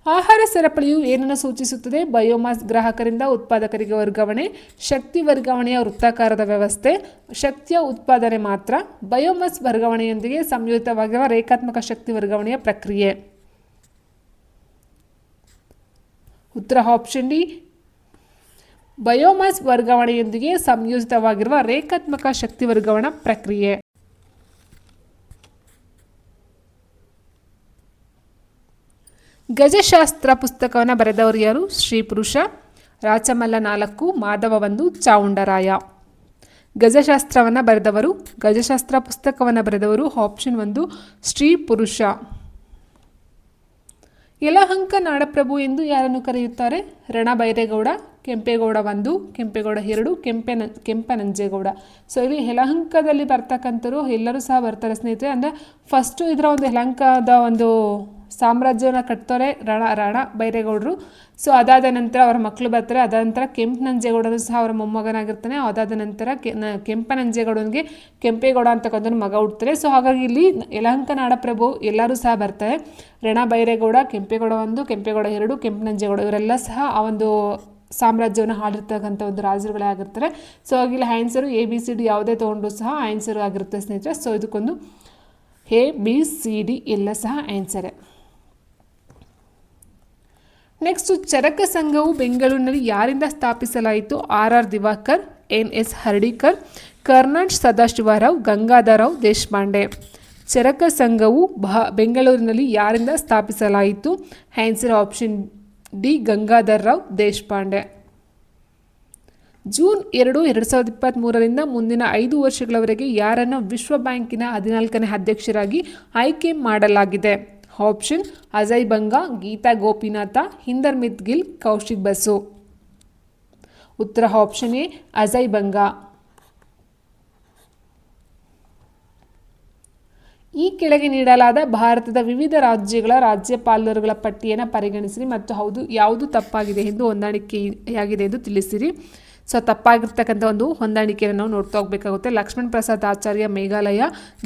A: ಆಹಾರ ಸರಪಳಿಯು ಏನನ್ನು ಸೂಚಿಸುತ್ತದೆ? ಬಯೋಮಾಸ್ ಗ್ರಾಹಕರಿಂದ ಉತ್ಪಾದಕರಿಗೆ ವರ್ಗಾವಣೆ, ಶಕ್ತಿ ವರ್ಗಾವಣೆಯ ವೃತ್ತಾಕಾರದ ವ್ಯವಸ್ಥೆ, ಶಕ್ತಿಯ ಉತ್ಪಾದನೆ ಮಾತ್ರ, ಬಯೋಮಾಸ್ ವರ್ಗಾವಣೆಯೊಂದಿಗೆ ಸಂಯೋಜಿತವಾಗಿರುವ ರೇಖಾತ್ಮಕ ಶಕ್ತಿ ವರ್ಗಾವಣೆಯ ಪ್ರಕ್ರಿಯೆ. ಉತ್ತರ ಆಪ್ಷನ್ ಡಿ, ಬಯೋಮಾಸ್ ವರ್ಗಾವಣೆಯೊಂದಿಗೆ ಸಂಯೋಜಿತವಾಗಿರುವ ರೇಖಾತ್ಮಕ ಶಕ್ತಿ ವರ್ಗಾವಣಾ ಪ್ರಕ್ರಿಯೆ. ಗಜಶಾಸ್ತ್ರ ಪುಸ್ತಕವನ್ನು ಬರೆದವರು ಯಾರು? ಶ್ರೀ ಪುರುಷ. ರಾಚಮಲ್ಲ 4, ಮಾಧವ 1, ಚಾವುಂಡರಾಯ. ಗಜಶಾಸ್ತ್ರವನ್ನು ಬರೆದವರು, ಗಜಶಾಸ್ತ್ರ ಪುಸ್ತಕವನ್ನು ಬರೆದವರು ಆಪ್ಷನ್ 1 ಸ್ತ್ರೀ ಪುರುಷ. ಯಲಹಂಕ ನಾಡಪ್ರಭು ಎಂದು ಯಾರನ್ನು ಕರೆಯುತ್ತಾರೆ? ರಣಬೈರೇಗೌಡ, ಕೆಂಪೇಗೌಡ 1, ಕೆಂಪೇಗೌಡ 2, ಕೆಂಪನಂಜೇಗೌಡ. ಸೊ ಇಲ್ಲಿ ಯಲಹಂಕದಲ್ಲಿ ಬರ್ತಕ್ಕಂಥವ್ರು ಎಲ್ಲರೂ ಸಹ ಬರ್ತಾರೆ ಸ್ನೇಹಿತರೆ. ಅಂದರೆ ಫಸ್ಟು ಇದರ ಒಂದು ಯಲಹಂಕದ ಒಂದು ಸಾಮ್ರಾಜ್ಯವನ್ನು ಕಟ್ತಾರೆ ರಣ ಬೈರೇಗೌಡರು. ಸೊ ಅದಾದ ನಂತರ ಅವರ ಮಕ್ಕಳು ಬರ್ತಾರೆ. ಅದಾದ ನಂತರ ಕೆಂಪನಂಜೇಗೌಡನು ಸಹ ಅವರ ಮೊಮ್ಮಗನಾಗಿರ್ತಾನೆ. ಅದಾದ ನಂತರ ಕೆಂಪನಂಜೇಗೌಡನಿಗೆ ಕೆಂಪೇಗೌಡ ಅಂತಕ್ಕಂಥ ಮಗ ಹುಡ್ತಾರೆ. ಸೊ ಹಾಗಾಗಿ ಇಲ್ಲಿ ಯಲಹಂಕ ನಾಡಪ್ರಭು ಎಲ್ಲರೂ ಸಹ ಬರ್ತಾರೆ. ರಣ ಬೈರೇಗೌಡ, ಕೆಂಪೇಗೌಡ 1, ಕೆಂಪೇಗೌಡ 2, ಕೆಂಪನಂಜೇಗೌಡ ಇವರೆಲ್ಲ ಸಹ ಆ ಒಂದು ಸಾಮ್ರಾಜ್ಯವನ್ನು ಆಳಿರ್ತಕ್ಕಂಥ ಒಂದು ರಾಜರುಗಳೇ ಆಗಿರ್ತಾರೆ. ಸೊ ಹಾಗಿಲ್ಲಿ ಆನ್ಸರು ABCD ಯಾವುದೇ ತೊಗೊಂಡ್ರು ಸಹ ಆನ್ಸರು ಆಗಿರುತ್ತೆ ಸ್ನೇಹಿತರೆ. ಸೊ ಇದಕ್ಕೊಂದು ABCD ಎಲ್ಲ ಸಹ ಆನ್ಸರೇ. ನೆಕ್ಸ್ಟು ಚರಕ ಸಂಘವು ಬೆಂಗಳೂರಿನಲ್ಲಿ ಯಾರಿಂದ ಸ್ಥಾಪಿಸಲಾಯಿತು? RR Diwakar, NS Hardikar, Karnad Sadashiv Rao, Gangadhar Rao Deshpande. ಚರಕ ಸಂಘವು ಬೆಂಗಳೂರಿನಲ್ಲಿ ಯಾರಿಂದ ಸ್ಥಾಪಿಸಲಾಯಿತು? Answer option D Gangadhar Rao Deshpande. June 2, 2023 ಮುಂದಿನ 5 ವರ್ಷಗಳವರೆಗೆ ಯಾರನ್ನು ವಿಶ್ವ ಬ್ಯಾಂಕಿನ 14ನೇ ಅಧ್ಯಕ್ಷರಾಗಿ ಆಯ್ಕೆ ಮಾಡಲಾಗಿದೆ? ಆಪ್ಷನ್ ಅಜಯ್ ಬಂಗಾ, ಗೀತಾ ಗೋಪಿನಾಥ, ಹಿಂದರ್ಮಿತ್ ಗಿಲ್, ಕೌಶಿಕ್ ಬಸು. ಉತ್ತರ ಆಪ್ಷನ್ ಎ ಅಜಯ್ ಬಂಗಾ. ಈ ಕೆಳಗೆ ನೀಡಲಾದ ಭಾರತದ ವಿವಿಧ ರಾಜ್ಯಗಳ ರಾಜ್ಯಪಾಲರುಗಳ ಪಟ್ಟಿಯನ್ನು ಪರಿಗಣಿಸಿರಿ ಮತ್ತು ಯಾವುದು ತಪ್ಪಾಗಿದೆ ಎಂದು ಹೊಂದಾಣಿಕೆಯಾಗಿದೆ ಎಂದು ತಿಳಿಸಿರಿ. ಸೊ ತಪ್ಪಾಗಿರ್ತಕ್ಕಂಥ ಒಂದು ಹೊಂದಾಣಿಕೆಯನ್ನು ನಾವು ನೋಡ್ತಾ ಹೋಗಬೇಕಾಗುತ್ತೆ. ಲಕ್ಷ್ಮಣ್ ಪ್ರಸಾದ್ ಆಚಾರ್ಯ Meghalaya,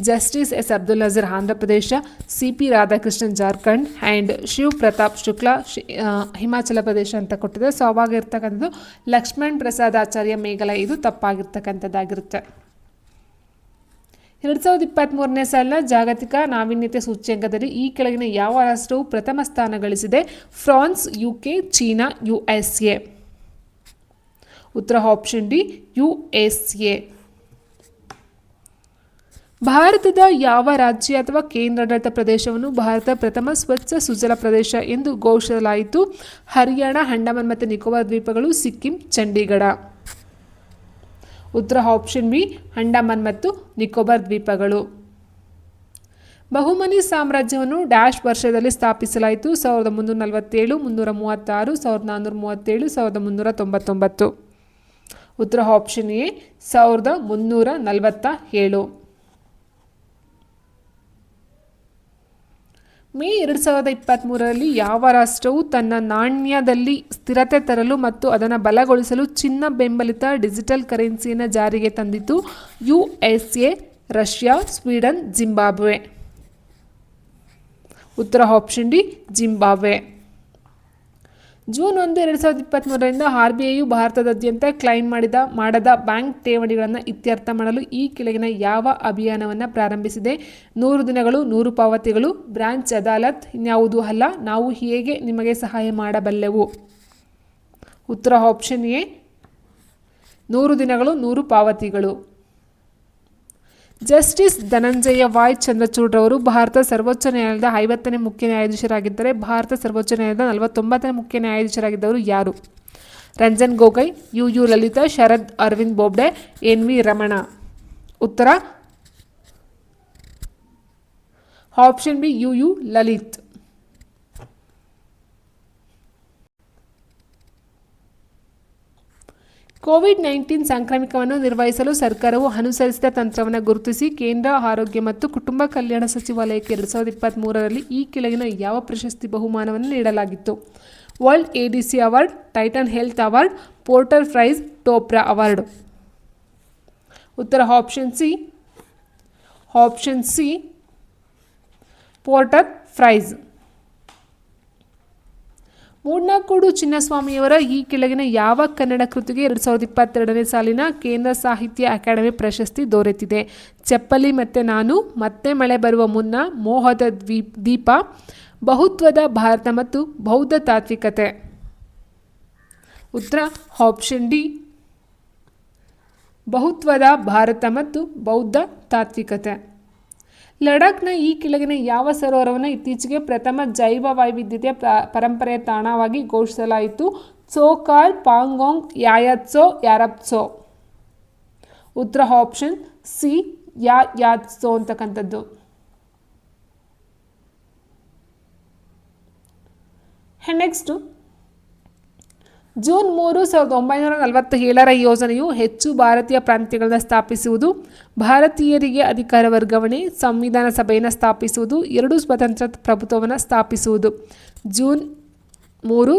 A: justice S Abdul Nazeer Andhra Pradesh, CP Radhakrishnan Jharkhand and Shiv Pratap Shukla Himachal Pradesh ಅಂತ ಕೊಟ್ಟಿದೆ. ಸೊ ಅವಾಗ ಇರ್ತಕ್ಕಂಥದ್ದು ಲಕ್ಷ್ಮಣ್ ಪ್ರಸಾದ್ ಆಚಾರ್ಯ ಮೇಘಾಲಯ, ಇದು ತಪ್ಪಾಗಿರ್ತಕ್ಕಂಥದ್ದಾಗಿರುತ್ತೆ. 2023ನೇ ಸಾಲಿನ ಜಾಗತಿಕ ನಾವೀನ್ಯತೆ ಸೂಚ್ಯಂಕದಲ್ಲಿ ಈ ಕೆಳಗಿನ ಯಾವ ರಾಷ್ಟ್ರವು ಪ್ರಥಮ ಸ್ಥಾನ ಗಳಿಸಿದೆ? France, UK, China, USA. ಉತ್ತರ ಆಪ್ಷನ್ ಡಿ USA. ಭಾರತದ ಯಾವ ರಾಜ್ಯ ಅಥವಾ ಕೇಂದ್ರಾಡಳಿತ ಪ್ರದೇಶವನ್ನು ಭಾರತ ಪ್ರಥಮ ಸ್ವಚ್ಛ ಸುಜಲ ಪ್ರದೇಶ ಎಂದು ಘೋಷಿಸಲಾಯಿತು? ಹರಿಯಾಣ, ಅಂಡಮಾನ್ ಮತ್ತು ನಿಕೋಬಾರ್ ದ್ವೀಪಗಳು, ಸಿಕ್ಕಿಂ, ಚಂಡೀಗಢ. ಉತ್ತರ ಆಪ್ಷನ್ ಬಿ ಅಂಡಮಾನ್ ಮತ್ತು ನಿಕೋಬಾರ್ ದ್ವೀಪಗಳು. ಬಹುಮನಿ ಸಾಮ್ರಾಜ್ಯವನ್ನು ಡ್ಯಾಶ್ ವರ್ಷದಲ್ಲಿ ಸ್ಥಾಪಿಸಲಾಯಿತು? 1347, 336, 1437, 1399. ಉತ್ತರ ಆಪ್ಷನ್ ಎ 1347. ಮೇ 2023ರಲ್ಲಿ ಯಾವ ರಾಷ್ಟ್ರವು ತನ್ನ ನಾಣ್ಯದಲ್ಲಿ ಸ್ಥಿರತೆ ತರಲು ಮತ್ತು ಅದನ್ನು ಬಲಗೊಳಿಸಲು ಚಿನ್ನ ಬೆಂಬಲಿತ ಡಿಜಿಟಲ್ ಕರೆನ್ಸಿಯನ್ನು ಜಾರಿಗೆ ತಂದಿತು? USA, Russia, Sweden, Zimbabwe. ಉತ್ತರ ಆಪ್ಷನ್ ಡಿ ಜಿಂಬಾಬ್ವೆ. ಜೂನ್ 1, 2023ರಿಂದ RBIಯು ಭಾರತದಾದ್ಯಂತ ಕ್ಲೈಮ್ ಮಾಡದ ಬ್ಯಾಂಕ್ ಠೇವಣಿಗಳನ್ನು ಇತ್ಯರ್ಥ ಮಾಡಲು ಈ ಕೆಳಗಿನ ಯಾವ ಅಭಿಯಾನವನ್ನು ಪ್ರಾರಂಭಿಸಿದೆ? 100 ದಿನಗಳು, 100 ಪಾವತಿಗಳು, ಬ್ರಾಂಚ್ ಅದಾಲತ್, ಇನ್ಯಾವುದೂ ಅಲ್ಲ, ನಾವು ಹೇಗೆ ನಿಮಗೆ ಸಹಾಯ ಮಾಡಬಲ್ಲೆವು. ಉತ್ತರ ಆಪ್ಷನ್ ಎ 100 ದಿನಗಳು, 100 ಪಾವತಿಗಳು. ಜಸ್ಟಿಸ್ ಧನಂಜಯ ವಾಯ್ ಚಂದ್ರಚೂಡ್ರವರು ಭಾರತ ಸರ್ವೋಚ್ಚ ನ್ಯಾಯಾಲಯದ 50ನೇ ಮುಖ್ಯ ನ್ಯಾಯಾಧೀಶರಾಗಿದ್ದರೆ ಭಾರತ ಸರ್ವೋಚ್ಚ ನ್ಯಾಯಾಲಯದ 49ನೇ ಮುಖ್ಯ ನ್ಯಾಯಾಧೀಶರಾಗಿದ್ದವರು ಯಾರು? Ranjan Gogoi, U Lalita, Sharad Arvind Bobde, NV Ramana. ಉತ್ತರ ಆಪ್ಷನ್ ಬಿ ಯು ಲಲಿತ್. ಕೋವಿಡ್-19 ಸಾಂಕ್ರಾಮಿಕವನ್ನು ನಿರ್ವಹಿಸಲು ಸರ್ಕಾರವು ಅನುಸರಿಸಿದ ತಂತ್ರವನ್ನು ಗುರುತಿಸಿ ಕೇಂದ್ರ ಆರೋಗ್ಯ ಮತ್ತು ಕುಟುಂಬ ಕಲ್ಯಾಣ ಸಚಿವಾಲಯಕ್ಕೆ 2023ರಲ್ಲಿ ಈ ಕೆಳಗಿನ ಯಾವ ಪ್ರಶಸ್ತಿ ಬಹುಮಾನವನ್ನು ನೀಡಲಾಗಿತ್ತು? World ADC award, Titan health award, Porter prize, ಟೋಪ್ರಾ ಅವಾರ್ಡ್. ಉತ್ತರ option C Porter prize. Mudnakudu ಚಿನ್ನಸ್ವಾಮಿಯವರ ಈ ಕೆಳಗಿನ ಯಾವ ಕನ್ನಡ ಕೃತಿಗೆ 2022ನೇ ಸಾಲಿನ ಕೇಂದ್ರ ಸಾಹಿತ್ಯ ಅಕಾಡೆಮಿ ಪ್ರಶಸ್ತಿ ದೊರೆತಿದೆ? ಚಪ್ಪಲಿ ಮತ್ತೆ ನಾನು, ಮತ್ತೆ ಮಳೆ ಬರುವ ಮುನ್ನ, ಮೋಹದ ದೀಪ, ಬಹುತ್ವದ ಭಾರತ ಮತ್ತು ಬೌದ್ಧ ತಾತ್ವಿಕತೆ. ಉತ್ತರ ಆಪ್ಷನ್ ಡಿ ಬಹುತ್ವದ ಭಾರತ ಮತ್ತು ಬೌದ್ಧ ತಾತ್ವಿಕತೆ. ಲಡಾಖ್ನ ಈ ಕೆಳಗಿನ ಯಾವ ಸರೋವರವನ್ನು ಇತ್ತೀಚೆಗೆ ಪ್ರಥಮ ಜೈವ ವೈವಿಧ್ಯತೆಯ ಪರಂಪರೆಯ ತಾಣವಾಗಿ ಘೋಷಿಸಲಾಯಿತು? ಚೋಕಾಲ್ ಪಾಂಗಾಂಗ್ ಯಾಯತ್ಸೋ ಯಾರಪ್ಸೋ. ಉತ್ತರ ಆಪ್ಷನ್ ಸಿ ಯಾತ್ಸೋ ಅಂತಕ್ಕಂಥದ್ದು. ನೆಕ್ಸ್ಟು ಜೂನ್ 3, 1947 ಯೋಜನೆಯು ಹೆಚ್ಚು ಭಾರತೀಯ ಪ್ರಾಂತ್ಯಗಳನ್ನು ಸ್ಥಾಪಿಸುವುದು, ಭಾರತೀಯರಿಗೆ ಅಧಿಕಾರ ವರ್ಗಾವಣೆ, ಸಂವಿಧಾನ ಸಭೆಯನ್ನು ಸ್ಥಾಪಿಸುವುದು, 2 ಸ್ವತಂತ್ರ ಪ್ರಭುತ್ವವನ್ನು ಸ್ಥಾಪಿಸುವುದು. ಜೂನ್ 3,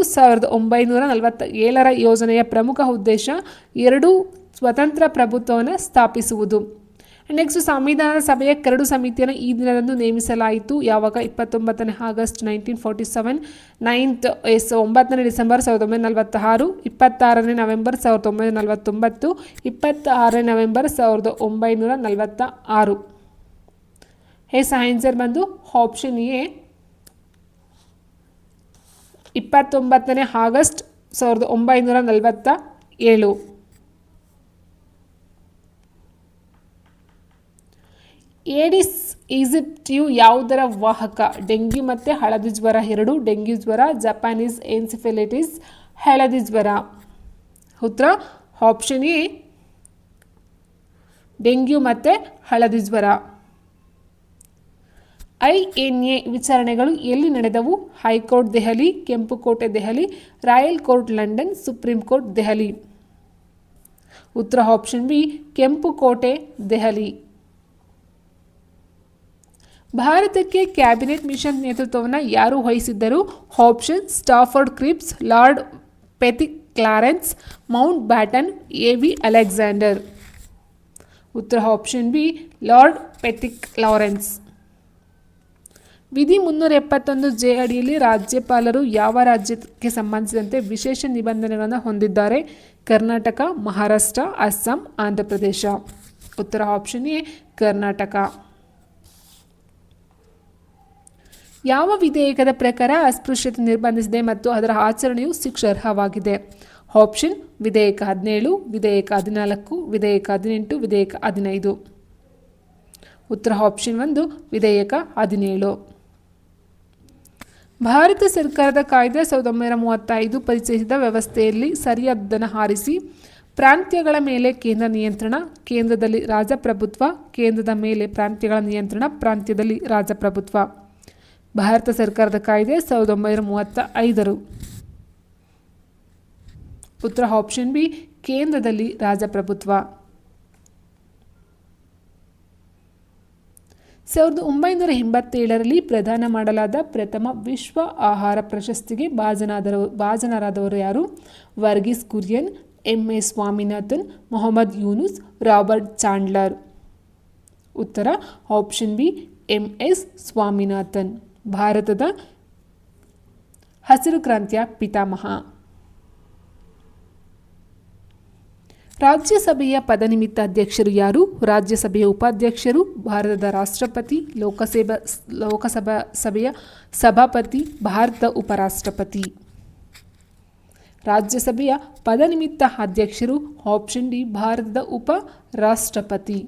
A: 1947 ಯೋಜನೆಯ ಪ್ರಮುಖ ಉದ್ದೇಶ 2 ಸ್ವತಂತ್ರ ಪ್ರಭುತ್ವವನ್ನು ಸ್ಥಾಪಿಸುವುದು. ನೆಕ್ಸ್ಟ್ ಸಂವಿಧಾನ ಸಭೆಯ ಕರಡು ಸಮಿತಿಯನ್ನು ಈ ದಿನದಂದು ನೇಮಿಸಲಾಯಿತು. ಯಾವಾಗ? 29 August 1947, 9 December 1946, 26 November 1949, 26 November 1946. Answer ಬಂದು ಆಪ್ಷನ್ ಎ 29 ಆಗಸ್ಟ್ 1947. ಏಡಿಸ್ ಈಜಿಪ್ಟಿಯು ಯಾವುದರ ವಾಹಕ? ಡೆಂಗ್ಯೂ ಮತ್ತು ಹಳದಿ ಜ್ವರ ಎರಡು. ಡೆಂಗ್ಯೂ ಜ್ವರ, ಜಪಾನೀಸ್ ಎನ್ಸಿಫೆಲಿಟಿಸ್, ಹಳದಿ ಜ್ವರ. ಉತ್ತರ ಆಪ್ಷನ್ ಎ ಡೆಂಗ್ಯೂ ಮತ್ತು ಹಳದಿ ಜ್ವರ. INA ವಿಚಾರಣೆಗಳು ಎಲ್ಲಿ ನಡೆದವು? ಹೈಕೋರ್ಟ್ ದೆಹಲಿ, ಕೆಂಪುಕೋಟೆ Delhi, royal court London, supreme court Delhi. ಉತ್ತರ ಆಪ್ಷನ್ ಬಿ ಕೆಂಪುಕೋಟೆ ದೆಹಲಿ. ಭಾರತಕ್ಕೆ ಕ್ಯಾಬಿನೆಟ್ ಮಿಷನ್ ನೇತೃತ್ವವನ್ನು ಯಾರು ವಹಿಸಿದ್ದರು? Option Stafford Cripps, lord Pethick Clarence, Mountbatten, AV Alexander. ಉತ್ತರ option B lord Pethick Lawrence. ವಿಧಿ 371 ಅಡಿಯಲ್ಲಿ ರಾಜ್ಯಪಾಲರು ಯಾವ ರಾಜ್ಯಕ್ಕೆ ಸಂಬಂಧಿಸಿದಂತೆ ವಿಶೇಷ ನಿಬಂಧನೆಗಳನ್ನು ಹೊಂದಿದ್ದಾರೆ? ಕರ್ನಾಟಕ, ಮಹಾರಾಷ್ಟ್ರ, ಅಸ್ಸಾಂ, ಆಂಧ್ರ ಪ್ರದೇಶ. ಉತ್ತರ ಆಪ್ಷನ್ ಎ ಕರ್ನಾಟಕ. ಯಾವ ವಿಧೇಯಕದ ಪ್ರಕಾರ ಅಸ್ಪೃಶ್ಯತೆ ನಿರ್ಬಂಧಿಸಿದೆ ಮತ್ತು ಅದರ ಆಚರಣೆಯು ಶಿಕ್ಷಾರ್ಹವಾಗಿದೆ? ಆಪ್ಷನ್ ವಿಧೇಯಕ 17, ವಿಧೇಯಕ 14, ವಿಧೇಯಕ 18, ವಿಧೇಯಕ 15. ಉತ್ತರ ಆಪ್ಷನ್ 1 ವಿಧೇಯಕ 17. ಭಾರತ ಸರ್ಕಾರದ ಕಾಯ್ದೆ 1935 ಪರಿಚಯಿಸಿದ ವ್ಯವಸ್ಥೆಯಲ್ಲಿ ಸರಿಯಾದ್ದನ್ನು ಆರಿಸಿ. ಪ್ರಾಂತ್ಯಗಳ ಮೇಲೆ ಕೇಂದ್ರ ನಿಯಂತ್ರಣ, ಕೇಂದ್ರದಲ್ಲಿ ರಾಜಪ್ರಭುತ್ವ, ಕೇಂದ್ರದ ಮೇಲೆ ಪ್ರಾಂತ್ಯಗಳ ನಿಯಂತ್ರಣ, ಪ್ರಾಂತ್ಯದಲ್ಲಿ ರಾಜಪ್ರಭುತ್ವ. ಭಾರತ ಸರ್ಕಾರದ ಕಾಯ್ದೆ 1935. ಉತ್ತರ ಆಪ್ಷನ್ ಬಿ ಕೇಂದ್ರದಲ್ಲಿ ರಾಜಪ್ರಭುತ್ವ. 1987 ಪ್ರದಾನ ಮಾಡಲಾದ ಪ್ರಥಮ ವಿಶ್ವ ಆಹಾರ ಪ್ರಶಸ್ತಿಗೆ ಭಾಜನರಾದವರು ಯಾರು? Verghese Kurien, MA Swaminathan, Muhammad Yunus, Robert Chandler. ಉತ್ತರ ಆಪ್ಷನ್ ಬಿ MS ಸ್ವಾಮಿನಾಥನ್. ಭಾರತದ ಹಸಿರು ಕ್ರಾಂತಿಯ ಪಿತಾಮಹ. ರಾಜ್ಯಸಭೆಯ ಪದನಿಮಿತ್ತ ಅಧ್ಯಕ್ಷರು ಯಾರು? ರಾಜ್ಯಸಭೆಯ ಉಪಾಧ್ಯಕ್ಷರು, ಭಾರತದ ರಾಷ್ಟ್ರಪತಿ, ಲೋಕಸಭಾ ಸಭೆಯ ಸಭಾಪತಿ, ಭಾರತದ ಉಪರಾಷ್ಟ್ರಪತಿ. ರಾಜ್ಯಸಭೆಯ ಪದನಿಮಿತ್ತ ಅಧ್ಯಕ್ಷರು ಆಪ್ಷನ್ ಡಿ ಭಾರತದ ಉಪರಾಷ್ಟ್ರಪತಿ.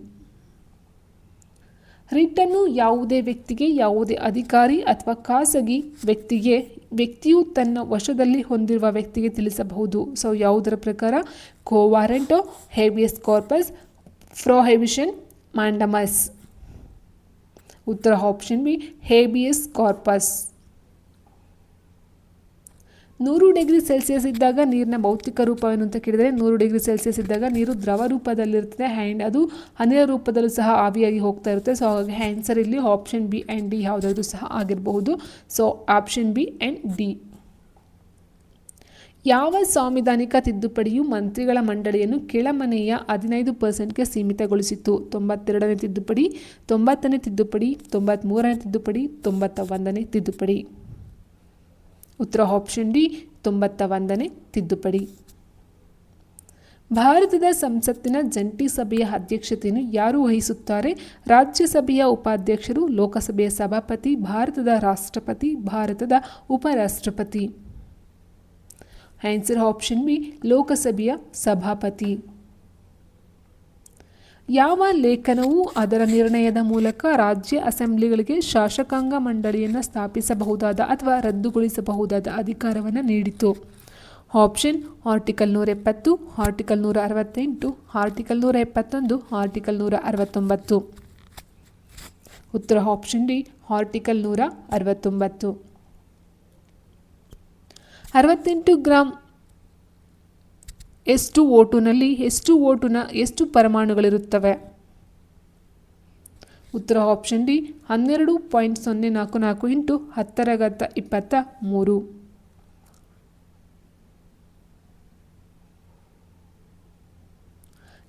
A: ರಿಟನ್ನು ಯಾವುದೇ ವ್ಯಕ್ತಿಗೆ, ಯಾವುದೇ ಅಧಿಕಾರಿ ಅಥವಾ ಖಾಸಗಿ ವ್ಯಕ್ತಿಯು ತನ್ನ ವಶದಲ್ಲಿ ಹೊಂದಿರುವ ವ್ಯಕ್ತಿಗೆ ತಿಳಿಸಬಹುದು. ಸೊ ಯಾವುದರ ಪ್ರಕಾರ? ಕೋ ವಾರೆಂಟೋ, ಹೇಬಿಯಸ್ ಕಾರ್ಪಸ್, ಪ್ರೊಹಿಬಿಷನ್, ಮ್ಯಾಂಡಮಸ್. ಉತ್ತರ option B habeas corpus. 100 degree Celsius ಇದ್ದಾಗ ನೀರಿನ ಭೌತಿಕ ರೂಪವೇನು ಅಂತ ಕೇಳಿದರೆ, 100 ಡಿಗ್ರಿ ಸೆಲ್ಸಿಯಸ್ ಇದ್ದಾಗ ನೀರು ದ್ರವ ರೂಪದಲ್ಲಿರ್ತದೆ ಆ್ಯಂಡ್ ಅದು ಅನಿಲ ರೂಪದಲ್ಲೂ ಸಹ ಆವಿಯಾಗಿ ಹೋಗ್ತಾ ಇರುತ್ತೆ. ಸೊ ಹಾಗಾಗಿ ಆನ್ಸರ್ ಇಲ್ಲಿ ಆಪ್ಷನ್ ಬಿ ಆ್ಯಂಡ್ ಡಿ ಯಾವುದಾದ್ರೂ ಸಹ ಆಗಿರಬಹುದು. So option B and D. ಯಾವ ಸಾಂವಿಧಾನಿಕ ತಿದ್ದುಪಡಿಯು ಮಂತ್ರಿಗಳ ಮಂಡಳಿಯನ್ನು ಕೆಳಮನೆಯ 15%ಗೆ ಸೀಮಿತಗೊಳಿಸಿತು? 92ನೇ ತಿದ್ದುಪಡಿ, 90ನೇ ತಿದ್ದುಪಡಿ, 93ನೇ ತಿದ್ದುಪಡಿ, 91ನೇ ತಿದ್ದುಪಡಿ. ಉತ್ತರ ಆಪ್ಷನ್ ಡಿ 91ನೇ ತಿದ್ದುಪಡಿ. ಭಾರತದ ಸಂಸತ್ತಿನ ಜಂಟಿ ಸಭೆಯ ಅಧ್ಯಕ್ಷತೆಯನ್ನು ಯಾರು ವಹಿಸುತ್ತಾರೆ? ರಾಜ್ಯಸಭೆಯ ಉಪಾಧ್ಯಕ್ಷರು, ಲೋಕಸಭೆಯ ಸಭಾಪತಿ, ಭಾರತದ ರಾಷ್ಟ್ರಪತಿ, ಭಾರತದ ಉಪರಾಷ್ಟ್ರಪತಿ. ಆನ್ಸರ್ ಆಪ್ಷನ್ ಬಿ ಲೋಕಸಭೆಯ ಸಭಾಪತಿ. ಯಾವ ಲೇಖನವು ಅದರ ನಿರ್ಣಯದ ಮೂಲಕ ರಾಜ್ಯ ಅಸೆಂಬ್ಲಿಗಳಿಗೆ ಶಾಸಕಾಂಗ ಮಂಡಳಿಯನ್ನು ಸ್ಥಾಪಿಸಬಹುದಾದ ಅಥವಾ ರದ್ದುಗೊಳಿಸಬಹುದಾದ ಅಧಿಕಾರವನ್ನು ನೀಡಿತು? Option article 170, article 168, article 171, article 169. ಉತ್ತರ ಆಪ್ಷನ್ ಡಿ ಆರ್ಟಿಕಲ್ 169. 68 ಗ್ರಾಂ H2O2ನಲ್ಲಿ H2O2ನ ಎಷ್ಟು ಪರಮಾಣುಗಳಿರುತ್ತವೆ? ಉತ್ತರ ಆಪ್ಷನ್ ಡಿ 12.044 ಇಂಟು 1023.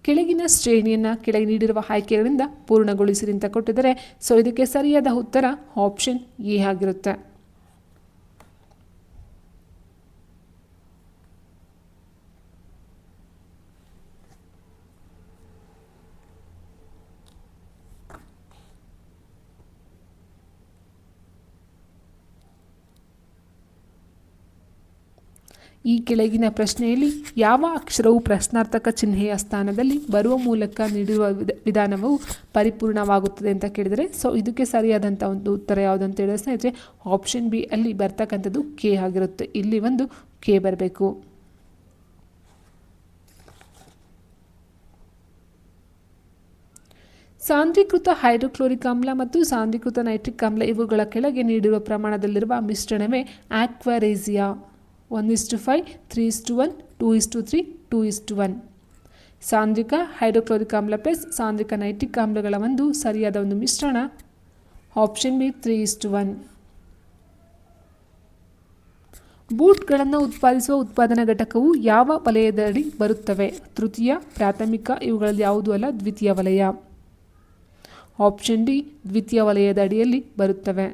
A: ಕೆಳಗಿನ ಶ್ರೇಣಿಯನ್ನು ಕೆಳಗೆ ನೀಡಿರುವ ಆಯ್ಕೆಗಳಿಂದ ಪೂರ್ಣಗೊಳಿಸಿರಿ ಅಂತ ಕೊಟ್ಟಿದ್ದಾರೆ. ಸೊ ಇದಕ್ಕೆ ಸರಿಯಾದ ಉತ್ತರ ಆಪ್ಷನ್ ಎ ಆಗಿರುತ್ತೆ. ಈ ಕೆಳಗಿನ ಪ್ರಶ್ನೆಯಲ್ಲಿ ಯಾವ ಅಕ್ಷರವು ಪ್ರಶ್ನಾರ್ಥಕ ಚಿಹ್ನೆಯ ಸ್ಥಾನದಲ್ಲಿ ಬರುವ ಮೂಲಕ ನೀಡಿರುವ ವಿಧಾನವು ಪರಿಪೂರ್ಣವಾಗುತ್ತದೆ ಅಂತ ಕೇಳಿದರೆ, ಸೊ ಇದಕ್ಕೆ ಸರಿಯಾದಂಥ ಒಂದು ಉತ್ತರ ಯಾವುದಂತ ಹೇಳಿದ್ರೆ ಸ್ನೇಹಿತರೆ ಆಪ್ಷನ್ ಬಿ ಅಲ್ಲಿ ಬರ್ತಕ್ಕಂಥದ್ದು ಕೆ ಆಗಿರುತ್ತೆ. ಇಲ್ಲಿ ಒಂದು ಕೆ ಬರಬೇಕು. ಸಾಂದ್ರೀಕೃತ ಹೈಡ್ರೋಕ್ಲೋರಿಕ್ ಆಮ್ಲ ಮತ್ತು ಸಾಂದ್ರೀಕೃತ ನೈಟ್ರಿಕ್ ಆಮ್ಲ ಇವುಗಳ ಕೆಳಗೆ ನೀಡಿರುವ ಪ್ರಮಾಣದಲ್ಲಿರುವ ಮಿಶ್ರಣವೇ ಆಕ್ವಾರೇಸಿಯಾ. 1:5, 3:1, 2:3, 2:1. ಸಾಂದ್ರಿಕ ಹೈಡ್ರೋಕ್ಲೋರಿಕ್ ಆಮ್ಲ ಪ್ಲಸ್ ಸಾಂದ್ರಿಕ ನೈಟ್ರಿಕ್ ಆಮ್ಲಗಳ ಒಂದು ಸರಿಯಾದ ಒಂದು ಮಿಶ್ರಣ ಆಪ್ಷನ್ ಬಿ 3:1. ಬೂಟ್ಗಳನ್ನು ಉತ್ಪಾದಿಸುವ ಉತ್ಪಾದನಾ ಘಟಕವು ಯಾವ ವಲಯದಡಿ ಬರುತ್ತವೆ? ತೃತೀಯ, ಪ್ರಾಥಮಿಕ, ಇವುಗಳಲ್ಲಿ ಯಾವುದೂ ಅಲ್ಲ, ದ್ವಿತೀಯ ವಲಯ. ಆಪ್ಷನ್ ಡಿ ದ್ವಿತೀಯ ವಲಯದ ಅಡಿಯಲ್ಲಿ ಬರುತ್ತವೆ.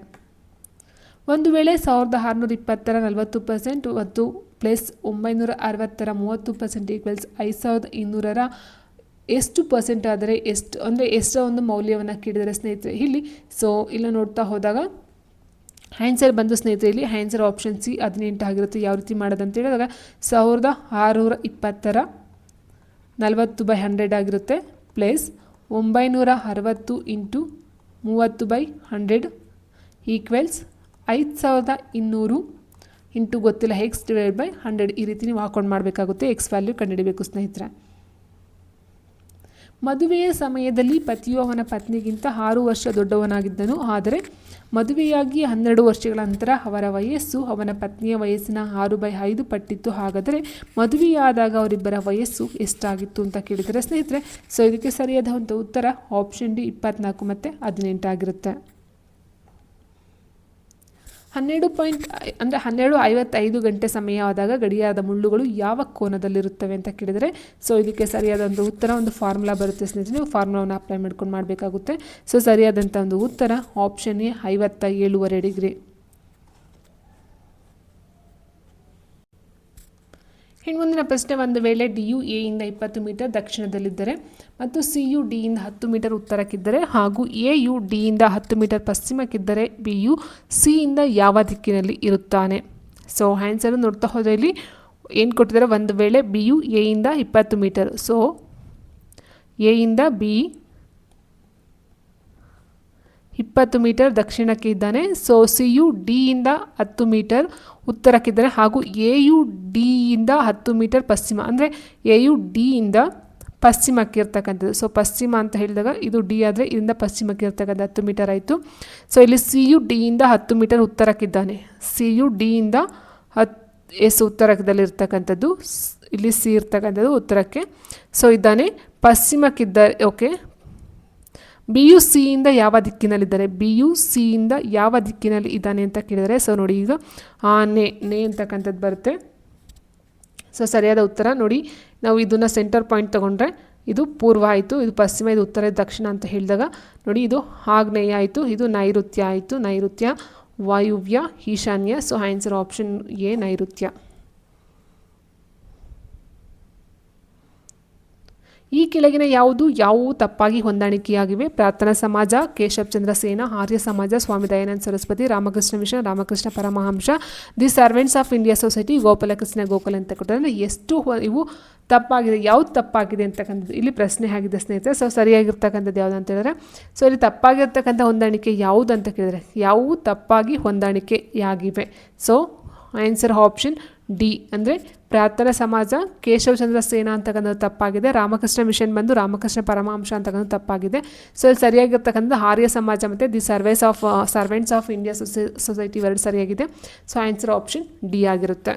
A: ಒಂದು ವೇಳೆ 1620ರ 40% ಮತ್ತು ಪ್ಲಸ್ 960ರ 30% ಈಕ್ವಲ್ಸ್ 5200ರ ಎಷ್ಟು ಪರ್ಸೆಂಟ್ ಆದರೆ ಎಷ್ಟು ಅಂದರೆ ಎಷ್ಟರ ಒಂದು ಮೌಲ್ಯವನ್ನು ಕೇಳಿದರೆ ಸ್ನೇಹಿತರೆ ಇಲ್ಲಿ ಸೊ ಇಲ್ಲ ನೋಡ್ತಾ ಹೋದಾಗ ಆನ್ಸರ್ ಬಂದು ಸ್ನೇಹಿತರೆ ಇಲ್ಲಿ ಆನ್ಸರ್ ಆಪ್ಷನ್ ಸಿ 18 ಆಗಿರುತ್ತೆ. ಯಾವ ರೀತಿ ಮಾಡೋದಂತ ಹೇಳಿದಾಗ 1620ರ 40/100 ಆಗಿರುತ್ತೆ ಪ್ಲಸ್ 960 ಇಂಟು 30/100 ಈಕ್ವಲ್ಸ್ 5200 ಇಂಟು ಗೊತ್ತಿಲ್ಲ x/100 ಈ ರೀತಿ ನೀವು ಹಾಕೊಂಡು ಮಾಡಬೇಕಾಗುತ್ತೆ. ಎಕ್ಸ್ ವ್ಯಾಲ್ಯೂ ಕಂಡುಹಿಡಬೇಕು ಸ್ನೇಹಿತರೆ. ಮದುವೆಯ ಸಮಯದಲ್ಲಿ ಪತಿಯು ಅವನ ಪತ್ನಿಗಿಂತ 6 ವರ್ಷ ದೊಡ್ಡವನಾಗಿದ್ದನು. ಆದರೆ ಮದುವೆಯಾಗಿ 12 ವರ್ಷಗಳ ನಂತರ ಅವರ ವಯಸ್ಸು ಅವನ ಪತ್ನಿಯ ವಯಸ್ಸಿನ 6/5 ಪಟ್ಟಿತ್ತು. ಹಾಗಾದರೆ ಮದುವೆಯಾದಾಗ ಅವರಿಬ್ಬರ ವಯಸ್ಸು ಎಷ್ಟಾಗಿತ್ತು ಅಂತ ಕೇಳಿದರೆ ಸ್ನೇಹಿತರೆ ಸೊ ಇದಕ್ಕೆ ಸರಿಯಾದ ಒಂದು ಉತ್ತರ ಆಪ್ಷನ್ ಡಿ 24 ಮತ್ತು 18 ಆಗಿರುತ್ತೆ. 12:55 ಗಂಟೆ ಸಮಯವಾದಾಗ ಗಡಿಯಾರದ ಮುಳ್ಳುಗಳು ಯಾವ ಕೋನದಲ್ಲಿರುತ್ತವೆ ಅಂತ ಕೇಳಿದರೆ ಸೊ ಇದಕ್ಕೆ ಸರಿಯಾದ ಒಂದು ಉತ್ತರ ಒಂದು ಫಾರ್ಮುಲಾ ಬರುತ್ತೆ ಸ್ನೇಹಿತರೆ. ನೀವು ಫಾರ್ಮುಲಾವನ್ನು ಅಪ್ಲೈ ಮಾಡ್ಕೊಂಡು ಮಾಡಬೇಕಾಗುತ್ತೆ. ಸೊ ಸರಿಯಾದಂಥ ಒಂದು ಉತ್ತರ ಆಪ್ಷನ್ ಎ 57.5 ಡಿಗ್ರಿ. ಇನ್ನು ಮುಂದಿನ ಪ್ರಶ್ನೆ, ಒಂದು ವೇಳೆ ಡಿ ಯು ಎ ಇಂದ 20 ಮೀಟರ್ ದಕ್ಷಿಣದಲ್ಲಿದ್ದರೆ ಮತ್ತು ಸಿ ಯು ಡಿ ಇಂದ 10 ಮೀಟರ್ ಉತ್ತರಕ್ಕಿದ್ದರೆ ಹಾಗೂ ಎ ಯು ಡಿ ಇಂದ 10 ಮೀಟರ್ ಪಶ್ಚಿಮಕ್ಕಿದ್ದರೆ ಬಿ ಯು ಸಿ ಇಂದ ಯಾವ ದಿಕ್ಕಿನಲ್ಲಿ ಇರುತ್ತಾನೆ? ಸೊ ಆನ್ಸರ್ ನೋಡ್ತಾ ಹೋದರೆ ಇಲ್ಲಿ ಏನು ಕೊಟ್ಟಿದ್ದಾರೆ, ಒಂದು ವೇಳೆ ಬಿ ಯು ಎ ಇಂದ 20 ಮೀಟರ್, ಸೊ ಎ ಇಂದ ಬಿ 20 ಮೀಟರ್ ದಕ್ಷಿಣಕ್ಕೆ ಇದ್ದಾನೆ. ಸೊ ಸಿ ಯು ಡಿ ಇಂದ 10 ಮೀಟರ್ ಉತ್ತರಕ್ಕಿದ್ದಾನೆ ಹಾಗೂ ಎ ಯು ಡಿ ಇಂದ 10 ಮೀಟರ್ ಪಶ್ಚಿಮ, ಅಂದರೆ ಎ ಯು ಡಿ ಇಂದ ಪಶ್ಚಿಮಕ್ಕೆ ಇರ್ತಕ್ಕಂಥದ್ದು. ಸೊ ಪಶ್ಚಿಮ ಅಂತ ಹೇಳಿದಾಗ ಇದು ಡಿ ಆದರೆ ಇದರಿಂದ ಪಶ್ಚಿಮಕ್ಕೆ ಇರ್ತಕ್ಕಂಥ 10 ಮೀಟರ್ ಆಯಿತು. ಸೊ ಇಲ್ಲಿ ಸಿ ಯು ಡಿ ಇಂದ 10 ಮೀಟರ್ ಉತ್ತರಕ್ಕಿದ್ದಾನೆ. ಸಿ ಯು ಡಿ ಇಂದ ಉತ್ತರದಲ್ಲಿರ್ತಕ್ಕಂಥದ್ದು, ಇಲ್ಲಿ ಸಿ ಇರ್ತಕ್ಕಂಥದ್ದು ಉತ್ತರಕ್ಕೆ ಸೊ ಇದ್ದಾನೆ. ಪಶ್ಚಿಮಕ್ಕಿದ್ದಾರೆ. ಓಕೆ, ಬಿ ಯು ಸಿ ಇಂದ ಯಾವ ದಿಕ್ಕಿನಲ್ಲಿದ್ದಾರೆ? ಬಿ ಯು ಸಿ ಇಂದ ಯಾವ ದಿಕ್ಕಿನಲ್ಲಿ ಇದ್ದಾನೆ ಅಂತ ಕೇಳಿದರೆ ಸೊ ನೋಡಿ ಈಗ ನೇ ಅಂತಕ್ಕಂಥದ್ದು ಬರುತ್ತೆ. ಸೊ ಸರಿಯಾದ ಉತ್ತರ ನೋಡಿ, ನಾವು ಇದನ್ನು ಸೆಂಟರ್ ಪಾಯಿಂಟ್ ತೊಗೊಂಡ್ರೆ ಇದು ಪೂರ್ವ ಆಯಿತು, ಇದು ಪಶ್ಚಿಮ, ಇದು ಉತ್ತರ, ದಕ್ಷಿಣ ಅಂತ ಹೇಳಿದಾಗ ನೋಡಿ ಇದು ಆಗ್ನೇಯ ಆಯಿತು, ಇದು ನೈಋತ್ಯ ಆಯಿತು, ನೈಋತ್ಯ, ವಾಯುವ್ಯ, ಈಶಾನ್ಯ. ಸೊ ಆನ್ಸರ್ ಆಪ್ಷನ್ ಎ ನೈಋತ್ಯ. ಈ ಕೆಳಗಿನ ಯಾವುವು ತಪ್ಪಾಗಿ ಹೊಂದಾಣಿಕೆಯಾಗಿವೆ? ಪ್ರಾರ್ಥನಾ ಸಮಾಜ, Keshav Chandra Sen, Arya Samaj, Swami Dayananda Saraswati, Ramakrishna mission, Ramakrishna Paramahamsa, the servants of India society, Gopalakrishna Gokula ಅಂತ ಕೊಟ್ಟರೆ ಎಷ್ಟು ಇವು ತಪ್ಪಾಗಿದೆ, ಯಾವ್ದು ತಪ್ಪಾಗಿದೆ ಅಂತಕ್ಕಂಥದ್ದು ಇಲ್ಲಿ ಪ್ರಶ್ನೆ ಆಗಿದೆ ಸ್ನೇಹಿತರೆ. ಸೊ ಸರಿಯಾಗಿರ್ತಕ್ಕಂಥದ್ದು ಯಾವುದು ಅಂತ ಹೇಳಿದ್ರೆ ಸೊ ಇಲ್ಲಿ ತಪ್ಪಾಗಿರ್ತಕ್ಕಂಥ ಹೊಂದಾಣಿಕೆ ಯಾವುದು ಅಂತ ಕೇಳಿದರೆ ಯಾವುವು ತಪ್ಪಾಗಿ ಹೊಂದಾಣಿಕೆಯಾಗಿವೆ? ಸೊ ಆನ್ಸರ್ ಆಪ್ಷನ್ ಡಿ ಅಂದರೆ ಪ್ರಾರ್ಥನಾ ಸಮಾಜ ಕೇಶವಚಂದ್ರ ಸೇನಾ ಅಂತಕ್ಕಂಥದ್ದು ತಪ್ಪಾಗಿದೆ. ರಾಮಕೃಷ್ಣ ಮಿಷನ್ ಬಂದು ರಾಮಕೃಷ್ಣ ಪರಮಹಂಸ ಅಂತಕ್ಕಂಥದ್ದು ತಪ್ಪಾಗಿದೆ. ಸೊ ಇಲ್ಲಿ ಸರಿಯಾಗಿರ್ತಕ್ಕಂಥ ಆರ್ಯ ಸಮಾಜ ಮತ್ತು the servants of India society ಇವೆರಡು ಸರಿಯಾಗಿದೆ. ಸೊ ಆನ್ಸರ್ ಆಪ್ಷನ್ ಡಿ ಆಗಿರುತ್ತೆ.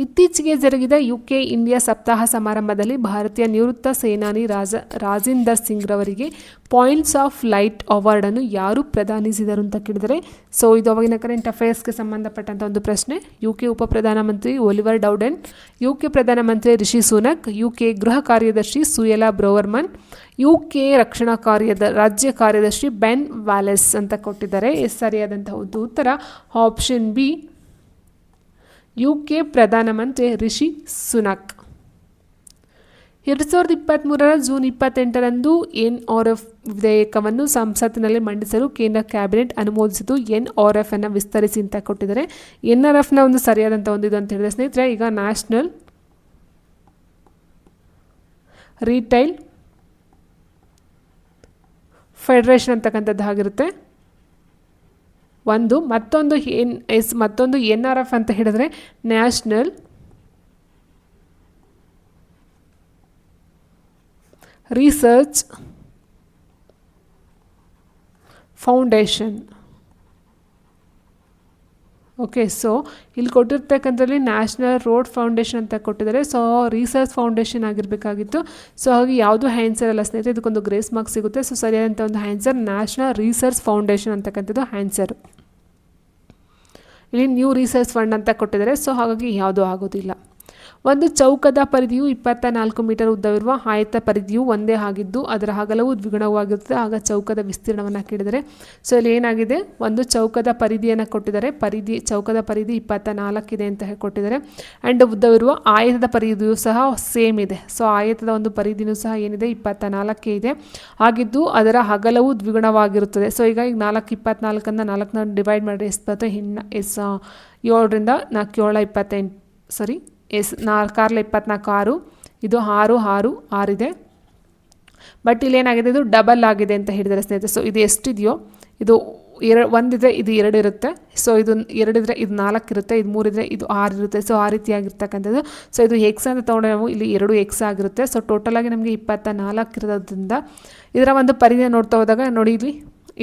A: ಇತ್ತೀಚೆಗೆ ಜರುಗಿದ UK ಇಂಡಿಯಾ ಸಪ್ತಾಹ ಸಮಾರಂಭದಲ್ಲಿ ಭಾರತೀಯ ನಿವೃತ್ತ ಸೇನಾನಿ ರಾಜಿಂದರ್ ಸಿಂಗ್ ರವರಿಗೆ ಪಾಯಿಂಟ್ಸ್ ಆಫ್ ಲೈಟ್ ಅವಾರ್ಡನ್ನು ಯಾರು ಪ್ರದಾನಿಸಿದರು ಅಂತ ಕೇಳಿದರೆ, ಸೊ ಇದು ಅವಾಗಿನ ಕರೆಂಟ್ ಅಫೇರ್ಸ್ಗೆ ಸಂಬಂಧಪಟ್ಟಂಥ ಒಂದು ಪ್ರಶ್ನೆ. UK ಉಪ ಪ್ರಧಾನಮಂತ್ರಿ ಒಲಿವರ್ ಡೌಡೆನ್, UK ಪ್ರಧಾನಮಂತ್ರಿ ರಿಷಿ ಸುನಕ್, UK ಗೃಹ ಕಾರ್ಯದರ್ಶಿ ಸುಯೆಲಾ ಬ್ರೋವರ್ಮನ್, UK ರಕ್ಷಣಾ ರಾಜ್ಯ ಕಾರ್ಯದರ್ಶಿ ಬೆನ್ ವ್ಯಾಲೆಸ್ ಅಂತ ಕೊಟ್ಟಿದ್ದಾರೆ. ಸರಿಯಾದಂತಹ ಒಂದು ಉತ್ತರ ಆಪ್ಷನ್ ಬಿ, UK ಪ್ರಧಾನಮಂತ್ರಿ ರಿಷಿ ಸುನಕ್. 2023 ಜೂನ್ 28ರಂದು NRF ವಿಧೇಯಕವನ್ನು ಸಂಸತ್ತಿನಲ್ಲಿ ಮಂಡಿಸಲು ಕೇಂದ್ರ ಕ್ಯಾಬಿನೆಟ್ ಅನುಮೋದಿಸಿದ್ದು. NRF ಅನ್ನು ವಿಸ್ತರಿಸಿ ಅಂತ ಕೊಟ್ಟಿದ್ದಾರೆ. NRFನ ಒಂದು ಸರಿಯಾದಂಥ ಒಂದು ಇದು ಅಂತ ಹೇಳಿದ್ರೆ ಸ್ನೇಹಿತರೆ, ಈಗ ನ್ಯಾಷನಲ್ ರೀಟೈಲ್ ಫೆಡರೇಷನ್ ಅಂತಕ್ಕಂಥದ್ದು ಆಗಿರುತ್ತೆ ಒಂದು. ಮತ್ತೊಂದು NRF ಅಂತ ಹೇಳಿದ್ರೆ national research foundation. Okay, so ಇಲ್ಲಿ ಕೊಟ್ಟಿರ್ತಕ್ಕಂಥದ್ರಲ್ಲಿ ನ್ಯಾಷನಲ್ ರೋಡ್ ಫೌಂಡೇಶನ್ ಅಂತ ಕೊಟ್ಟಿದ್ದಾರೆ. ಸೊ ರಿಸರ್ಚ್ ಫೌಂಡೇಶನ್ ಆಗಿರಬೇಕಾಗಿತ್ತು. ಸೊ ಹಾಗೆ ಯಾವುದು ಆನ್ಸರ್ ಅಲ್ಲ ಸ್ನೇಹಿತರೆ, ಇದಕ್ಕೊಂದು ಗ್ರೇಸ್ ಮಾರ್ಕ್ಸ್ ಸಿಗುತ್ತೆ. ಸೊ ಸರಿಯಾದಂಥ ಒಂದು ಆನ್ಸರ್ ನ್ಯಾಷನಲ್ ರಿಸರ್ಚ್ ಫೌಂಡೇಶನ್ ಅಂತಕ್ಕಂಥದ್ದು ಆನ್ಸರ್. ಇಲ್ಲಿ ನ್ಯೂ ರಿಸರ್ಚ್ ಫಂಡ್ ಅಂತ ಕೊಟ್ಟಿದ್ದಾರೆ. ಸೊ ಹಾಗಾಗಿ ಯಾವುದೂ ಆಗೋದಿಲ್ಲ. ಒಂದು ಚೌಕದ ಪರಿಧಿಯು 24 ಮೀಟರ್ ಉದ್ದವಿರುವ ಆಯತ ಪರಿಧಿಯು ಒಂದೇ ಆಗಿದ್ದು ಅದರ ಅಗಲವು ದ್ವಿಗುಣವಾಗಿರುತ್ತದೆ. ಆಗ ಚೌಕದ ವಿಸ್ತೀರ್ಣವನ್ನು ಕೇಳಿದರೆ, ಸೊ ಇಲ್ಲಿ ಏನಾಗಿದೆ, ಒಂದು ಚೌಕದ ಪರಿಧಿಯನ್ನು ಕೊಟ್ಟಿದ್ದಾರೆ. ಚೌಕದ ಪರಿಧಿ 24 ಇದೆ ಅಂತ ಕೊಟ್ಟಿದ್ದಾರೆ. ಆ್ಯಂಡ್ ಉದ್ದವಿರುವ ಆಯತದ ಪರಿಧಿಯು ಸಹ ಸೇಮ್ ಇದೆ. ಸೊ ಆಯತದ ಒಂದು ಪರಿಧಿಯೂ ಸಹ ಏನಿದೆ, 24 ಇದೆ. ಆಗಿದ್ದು ಅದರ ಅಗಲವು ದ್ವಿಗುಣವಾಗಿರುತ್ತದೆ. ಸೊ ಈಗ 24 4ನ್ನ ಡಿವೈಡ್ ಮಾಡಿ ಎಷ್ಟು ಬರುತ್ತೆ, 7ರಿಂದ 4 7 28 ಸಾರಿ 4 24 ಇದು 6 6 6 ಇದೆ. ಬಟ್ ಇಲ್ಲಿ ಏನಾಗಿದೆ, ಇದು ಡಬಲ್ ಆಗಿದೆ ಅಂತ ಹೇಳಿದರೆ ಸ್ನೇಹಿತರೆ. ಸೊ ಇದು ಎಷ್ಟಿದೆಯೋ ಇದು ಒಂದಿದ್ರೆ ಇದು 2 ಇರುತ್ತೆ. ಸೊ ಇದು 2 ಇದ್ದರೆ ಇದು 4 ಇರುತ್ತೆ, ಇದು 3 ಇದ್ದರೆ ಇದು 6 ಇರುತ್ತೆ. ಸೊ ಆ ರೀತಿಯಾಗಿರ್ತಕ್ಕಂಥದ್ದು. ಸೊ ಇದು ಎಕ್ಸ್ ಅಂತ ತೊಗೊಂಡ್ರೆ ನಾವು ಇಲ್ಲಿ 2 ಎಕ್ಸ್ ಆಗಿರುತ್ತೆ. ಸೊ ಟೋಟಲಾಗಿ ನಮಗೆ 24 ಇರೋದ್ರಿಂದ ಇದರ ಒಂದು ಪರಿಧಿಯ ನೋಡ್ತಾ ಹೋದಾಗ ನೋಡಿ, ಇಲ್ಲಿ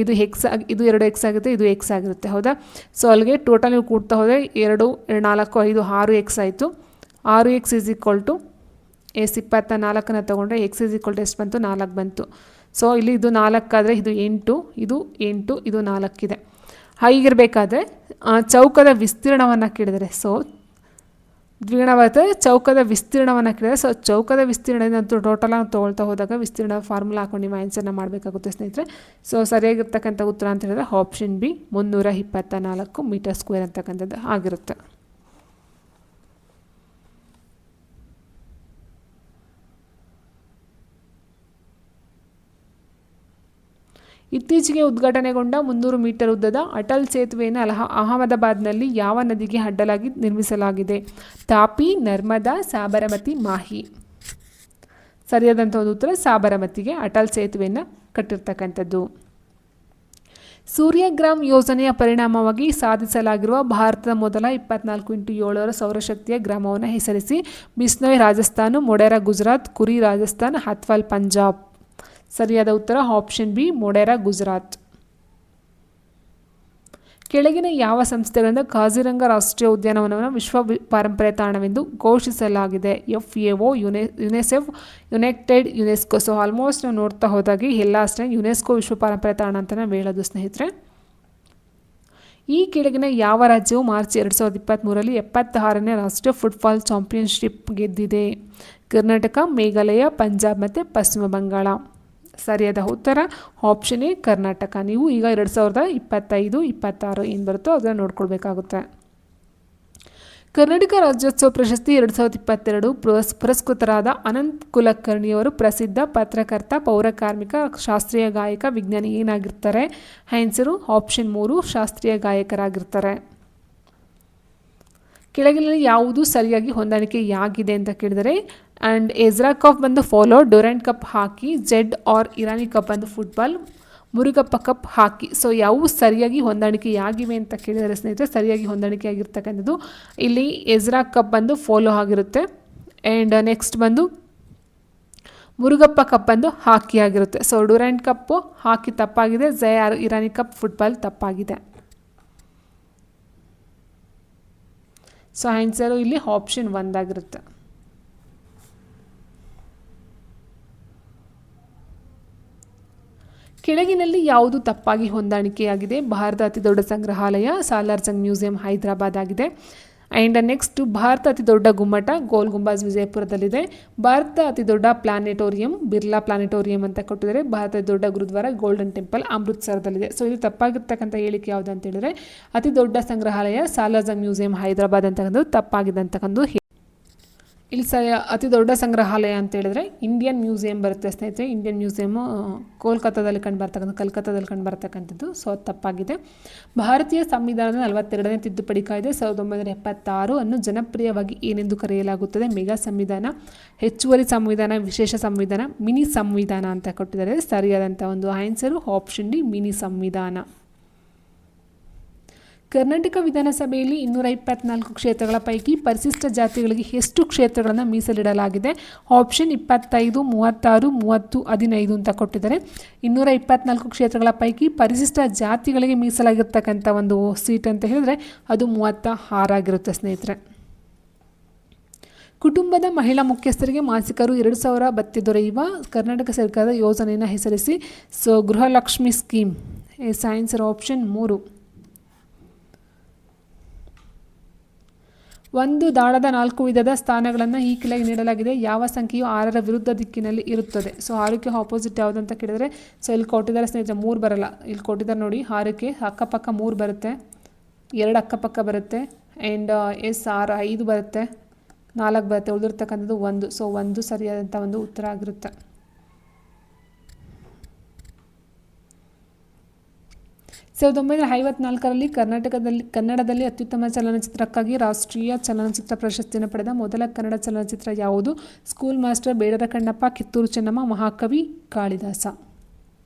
A: ಇದು ಎಕ್ಸ್ ಇದು 2 ಎಕ್ಸ್ ಆಗುತ್ತೆ, ಇದು ಎಕ್ಸ್ ಆಗಿರುತ್ತೆ. ಹೌದಾ? ಸೊ ಅಲ್ಲಿಗೆ ಟೋಟಲ್ ನೀವು ಕೂಡ್ತಾ ಹೋದರೆ 2 4 5 6 ಎಕ್ಸ್ ಆಯಿತು. 6x is equal to S 24ನ ತೊಗೊಂಡ್ರೆ ಎಕ್ಸ್ ಈಸ್ ಈಕ್ವಲ್ ಟು ಎಷ್ಟು ಬಂತು, 4 ಬಂತು. ಸೊ ಇಲ್ಲಿ ಇದು 4 ಆದರೆ ಇದು 8 ಇದು 8 ಇದು 4 ಇದೆ. ಹೀಗಿರಬೇಕಾದ್ರೆ ಚೌಕದ ವಿಸ್ತೀರ್ಣವನ್ನು ಕೇಳಿದರೆ, ಸೊ ದ್ವಿಗುಣವಾಗುತ್ತೆ. ಚೌಕದ ವಿಸ್ತೀರ್ಣವನ್ನು ಕೇಳಿದರೆ, ಸೊ ಚೌಕದ ವಿಸ್ತೀರ್ಣದಂತೂ ಟೋಟಲಾಗಿ ತೊಗೊಳ್ತಾ ಹೋದಾಗ ವಿಸ್ತೀರ್ಣ ಫಾರ್ಮುಲಾ ಹಾಕೊಂಡು ನೀವು ಆನ್ಸರ್ನ ಮಾಡಬೇಕಾಗುತ್ತೆ ಸ್ನೇಹಿತರೆ. ಸೊ ಸರಿಯಾಗಿರ್ತಕ್ಕಂಥ ಉತ್ತರ ಅಂತ ಹೇಳಿದ್ರೆ ಆಪ್ಷನ್ ಬಿ 324 ಮೀಟರ್ ಸ್ಕ್ವೇರ್ ಅಂತಕ್ಕಂಥದ್ದು ಆಗಿರುತ್ತೆ. ಇತ್ತೀಚೆಗೆ ಉದ್ಘಾಟನೆಗೊಂಡ 300 ಮೀಟರ್ ಉದ್ದದ ಅಟಲ್ ಸೇತುವೆಯನ್ನು ಅಹಮದಾಬಾದ್ನಲ್ಲಿ ಯಾವ ನದಿಗೆ ಅಡ್ಡಲಾಗಿ ನಿರ್ಮಿಸಲಾಗಿದೆ? ತಾಪಿ, ನರ್ಮದಾ, ಸಾಬರಮತಿ, ಮಾಹಿ. ಸರಿಯಾದಂಥ ಒಂದು ಉತ್ತರ ಸಾಬರಮತಿಗೆ ಅಟಲ್ ಸೇತುವೆಯನ್ನು ಕಟ್ಟಿರ್ತಕ್ಕಂಥದ್ದು. ಸೂರ್ಯಗ್ರಾಮ್ ಯೋಜನೆಯ ಪರಿಣಾಮವಾಗಿ ಸಾಧಿಸಲಾಗಿರುವ ಭಾರತದ ಮೊದಲ 24x7 ಸೌರಶಕ್ತಿಯ ಗ್ರಾಮವನ್ನು ಹೆಸರಿಸಿ. ಬಿಸ್ನೋಯ್ ರಾಜಸ್ಥಾನ, ಮೊಡೆರಾ ಗುಜರಾತ್, ಕುರಿ ರಾಜಸ್ಥಾನ್, ಹತ್ವಾಲ್ ಪಂಜಾಬ್. ಸರಿಯಾದ ಉತ್ತರ ಆಪ್ಷನ್ ಬಿ ಮೊಡೆರಾ ಗುಜರಾತ್. ಕೆಳಗಿನ ಯಾವ ಸಂಸ್ಥೆಗಳಿಂದ ಕಾಜಿರಂಗ ರಾಷ್ಟ್ರೀಯ ಉದ್ಯಾನವನವನ್ನು ವಿಶ್ವ ಪಾರಂಪರ್ಯ ತಾಣವೆಂದು ಘೋಷಿಸಲಾಗಿದೆ? FAO, UNICEF, United, UNESCO. So almost ನಾವು ನೋಡ್ತಾ ಹೋದಾಗೆ ಎಲ್ಲ ಅಷ್ಟೇ ಯುನೆಸ್ಕೋ ವಿಶ್ವ ಪಾರಂಪರ್ಯ ತಾಣ ಅಂತ ನಾವು ಹೇಳೋದು ಸ್ನೇಹಿತರೆ. ಈ ಕೆಳಗಿನ ಯಾವ ರಾಜ್ಯವು ಮಾರ್ಚ್ 2023ರಲ್ಲಿ 76ನೇ ರಾಷ್ಟ್ರೀಯ ಫುಟ್ಬಾಲ್ ಚಾಂಪಿಯನ್ಶಿಪ್ ಗೆದ್ದಿದೆ? ಕರ್ನಾಟಕ, ಮೇಘಾಲಯ, ಪಂಜಾಬ್ ಮತ್ತು ಪಶ್ಚಿಮ ಬಂಗಾಳ. ಸರಿಯಾದ ಉತ್ತರ ಆಪ್ಷನ್ ಎ ಕರ್ನಾಟಕ. ನೀವು ಈಗ 2025 26 ಏನು ಬರುತ್ತೋ ಅದನ್ನು ನೋಡ್ಕೊಳ್ಬೇಕಾಗುತ್ತೆ. ಕರ್ನಾಟಕ ರಾಜ್ಯೋತ್ಸವ ಪ್ರಶಸ್ತಿ 2022 ಪುರಸ್ಕೃತರಾದ ಅನಂತ್ ಕುಲಕರ್ಣಿಯವರು ಪ್ರಸಿದ್ಧ ಪತ್ರಕರ್ತ, ಪೌರಕಾರ್ಮಿಕ, ಶಾಸ್ತ್ರೀಯ ಗಾಯಕ, ವಿಜ್ಞಾನಿ ಏನಾಗಿರ್ತಾರೆ? ಆನ್ಸರು ಆಪ್ಷನ್ 3 ಶಾಸ್ತ್ರೀಯ ಗಾಯಕರಾಗಿರ್ತಾರೆ. ಕೆಳಗಿನಲ್ಲಿ ಯಾವುದು ಸರಿಯಾಗಿ ಹೊಂದಾಣಿಕೆಯಾಗಿದೆ ಅಂತ ಕೇಳಿದರೆ, ಆ್ಯಂಡ್ ಎಜ್ರಾ ಕಪ್ ಬಂದು follow, Durant cup hockey, Z R Irani cup ಬಂದು football, Murugappa cup hockey. So ಯಾವು ಸರಿಯಾಗಿ ಹೊಂದಾಣಿಕೆಯಾಗಿವೆ ಅಂತ ಕೇಳಿದರೆ ಸ್ನೇಹಿತರೆ, ಸರಿಯಾಗಿ ಹೊಂದಾಣಿಕೆ ಆಗಿರ್ತಕ್ಕಂಥದ್ದು ಇಲ್ಲಿ ಎಜ್ರಾ ಕಪ್ ಬಂದು ಫಾಲೋ ಆಗಿರುತ್ತೆ. ಆ್ಯಂಡ್ ನೆಕ್ಸ್ಟ್ ಬಂದು ಮುರುಗಪ್ಪ ಕಪ್ ಬಂದು ಹಾಕಿ ಆಗಿರುತ್ತೆ. ಸೊ ಡ್ಯೂರೆಂಟ್ ಕಪ್ಪು ಹಾಕಿ ತಪ್ಪಾಗಿದೆ, ಜಯ ಇರಾನಿ ಕಪ್ ಫುಟ್ಬಾಲ್ ತಪ್ಪಾಗಿದೆ. ಸೊ ಆನ್ಸರು ಇಲ್ಲಿ ಆಪ್ಷನ್ 1 ಆಗಿರುತ್ತೆ. ಕೆಳಗಿನಲ್ಲಿ ಯಾವುದು ತಪ್ಪಾಗಿ ಹೊಂದಾಣಿಕೆಯಾಗಿದೆ? ಭಾರತ ಅತಿ ದೊಡ್ಡ ಸಂಗ್ರಹಾಲಯ ಸಾಲಾರ್ಜಂಗ್ ಮ್ಯೂಸಿಯಂ ಹೈದರಾಬಾದ್ ಆಗಿದೆ. ಆ್ಯಂಡ್ ನೆಕ್ಸ್ಟ್ ಭಾರತ ಅತಿ ದೊಡ್ಡ ಗುಮ್ಮಟ ಗೋಲ್ ಗುಂಬಾಜ್ ವಿಜಯಪುರದಲ್ಲಿದೆ. ಭಾರತ ಅತಿ ದೊಡ್ಡ ಪ್ಲಾನೆಟೋರಿಯಂ ಬಿರ್ಲಾ ಪ್ಲಾನೆಟೋರಿಯಂ ಅಂತ ಕೊಟ್ಟಿದ್ದಾರೆ. ಭಾರತ ಅತಿ ದೊಡ್ಡ ಗುರುದ್ವಾರ ಗೋಲ್ಡನ್ ಟೆಂಪಲ್ ಅಮೃತ್ಸರದಲ್ಲಿದೆ. ಸೊ ಇದು ತಪ್ಪಾಗಿರ್ತಕ್ಕಂಥ ಹೇಳಿಕೆ ಯಾವುದು ಅಂತ ಹೇಳಿದ್ರೆ ಅತಿ ದೊಡ್ಡ ಸಂಗ್ರಹಾಲಯ ಸಾಲಾರ್ಜಂಗ್ ಮ್ಯೂಸಿಯಂ ಹೈದರಾಬಾದ್ ಅಂತಕ್ಕಂಥದ್ದು ತಪ್ಪಾಗಿದೆ ಅಂತಕ್ಕಂಥ ಇಲ್ಲಿ ಅತಿ ದೊಡ್ಡ ಸಂಗ್ರಹಾಲಯ ಅಂತ ಹೇಳಿದ್ರೆ ಇಂಡಿಯನ್ ಮ್ಯೂಸಿಯಂ ಬರುತ್ತೆ ಸ್ನೇಹಿತರೆ. ಇಂಡಿಯನ್ ಮ್ಯೂಸಿಯಮ್ಮು ಕೋಲ್ಕತ್ತಾದಲ್ಲಿ ಕಲ್ಕತ್ತಾದಲ್ಲಿ ಕಂಡು ಬರ್ತಕ್ಕಂಥದ್ದು. ಸೊ ತಪ್ಪಾಗಿದೆ. ಭಾರತೀಯ ಸಂವಿಧಾನದ 42ನೇ ತಿದ್ದುಪಡಿ ಕಾಯ್ದೆ 1976 ಅನ್ನು ಜನಪ್ರಿಯವಾಗಿ ಏನೆಂದು ಕರೆಯಲಾಗುತ್ತದೆ? ಮೆಗಾ ಸಂವಿಧಾನ, ಹೆಚ್ಚುವರಿ ಸಂವಿಧಾನ, ವಿಶೇಷ ಸಂವಿಧಾನ, ಮಿನಿ ಸಂವಿಧಾನ ಅಂತ ಕೊಟ್ಟಿದ್ದಾರೆ. ಸರಿಯಾದಂಥ ಒಂದು ಆನ್ಸರು ಆಪ್ಷನ್ ಡಿ ಮಿನಿ ಸಂವಿಧಾನ. ಕರ್ನಾಟಕ ವಿಧಾನಸಭೆಯಲ್ಲಿ 224 ಕ್ಷೇತ್ರಗಳ ಪೈಕಿ ಪರಿಶಿಷ್ಟ ಜಾತಿಗಳಿಗೆ ಎಷ್ಟು ಕ್ಷೇತ್ರಗಳನ್ನು ಮೀಸಲಿಡಲಾಗಿದೆ? ಆಪ್ಷನ್ 25, 36, 30, 15 ಅಂತ ಕೊಟ್ಟಿದ್ದಾರೆ. 224 ಕ್ಷೇತ್ರಗಳ ಪೈಕಿ ಪರಿಶಿಷ್ಟ ಜಾತಿಗಳಿಗೆ ಮೀಸಲಾಗಿರ್ತಕ್ಕಂಥ ಒಂದು ಸೀಟ್ ಅಂತ ಹೇಳಿದ್ರೆ ಅದು 36 ಆಗಿರುತ್ತೆ ಸ್ನೇಹಿತರೆ. ಕುಟುಂಬದ ಮಹಿಳಾ ಮುಖ್ಯಸ್ಥರಿಗೆ ಮಾಸಿಕರು 2,000 ಭತ್ಯೆ ದೊರೆಯುವ ಕರ್ನಾಟಕ ಸರ್ಕಾರದ ಯೋಜನೆಯನ್ನು ಹೆಸರಿಸಿ. So Gruhalakshmi scheme. Answer option 3. ಒಂದು ದಾಳದ 4 ವಿಧದ ಸ್ಥಾನಗಳನ್ನು ಈ ಕೆಳಗೆ ನೀಡಲಾಗಿದೆ. ಯಾವ ಸಂಖ್ಯೆಯು 6ರ ವಿರುದ್ಧ ದಿಕ್ಕಿನಲ್ಲಿ ಇರುತ್ತದೆ? ಸೊ 6ಕ್ಕೆ ಆಪೋಸಿಟ್ ಯಾವುದು ಅಂತ ಕೇಳಿದರೆ ಸೊ ಇಲ್ಲಿ ಕೊಟ್ಟಿದ್ದಾರೆ ಸ್ನೇಹಿತರೆ 3 ಬರಲ್ಲ. ಇಲ್ಲಿ ಕೊಟ್ಟಿದ್ದಾರೆ ನೋಡಿ 6ಕ್ಕೆ ಅಕ್ಕಪಕ್ಕ 3 ಬರುತ್ತೆ, 2 ಅಕ್ಕಪಕ್ಕ ಬರುತ್ತೆ, ಆ್ಯಂಡ್ 6 5 ಬರುತ್ತೆ, 4 ಬರುತ್ತೆ, ಉಳಿದಿರ್ತಕ್ಕಂಥದ್ದು 1. ಸೊ 1 ಸರಿಯಾದಂಥ ಒಂದು ಉತ್ತರ ಆಗಿರುತ್ತೆ. 1954ರಲ್ಲಿ ಕನ್ನಡದಲ್ಲಿ ಅತ್ಯುತ್ತಮ ಚಲನಚಿತ್ರಕ್ಕಾಗಿ ರಾಷ್ಟ್ರೀಯ ಚಲನಚಿತ್ರ ಪ್ರಶಸ್ತಿಯನ್ನು ಪಡೆದ ಮೊದಲ ಕನ್ನಡ ಚಲನಚಿತ್ರ ಯಾವುದು? ಸ್ಕೂಲ್ ಮಾಸ್ಟರ್, ಬೇಡರ ಕಣ್ಣಪ್ಪ, ಕಿತ್ತೂರು ಚೆನ್ನಮ್ಮ, ಮಹಾಕವಿ ಕಾಳಿದಾಸ.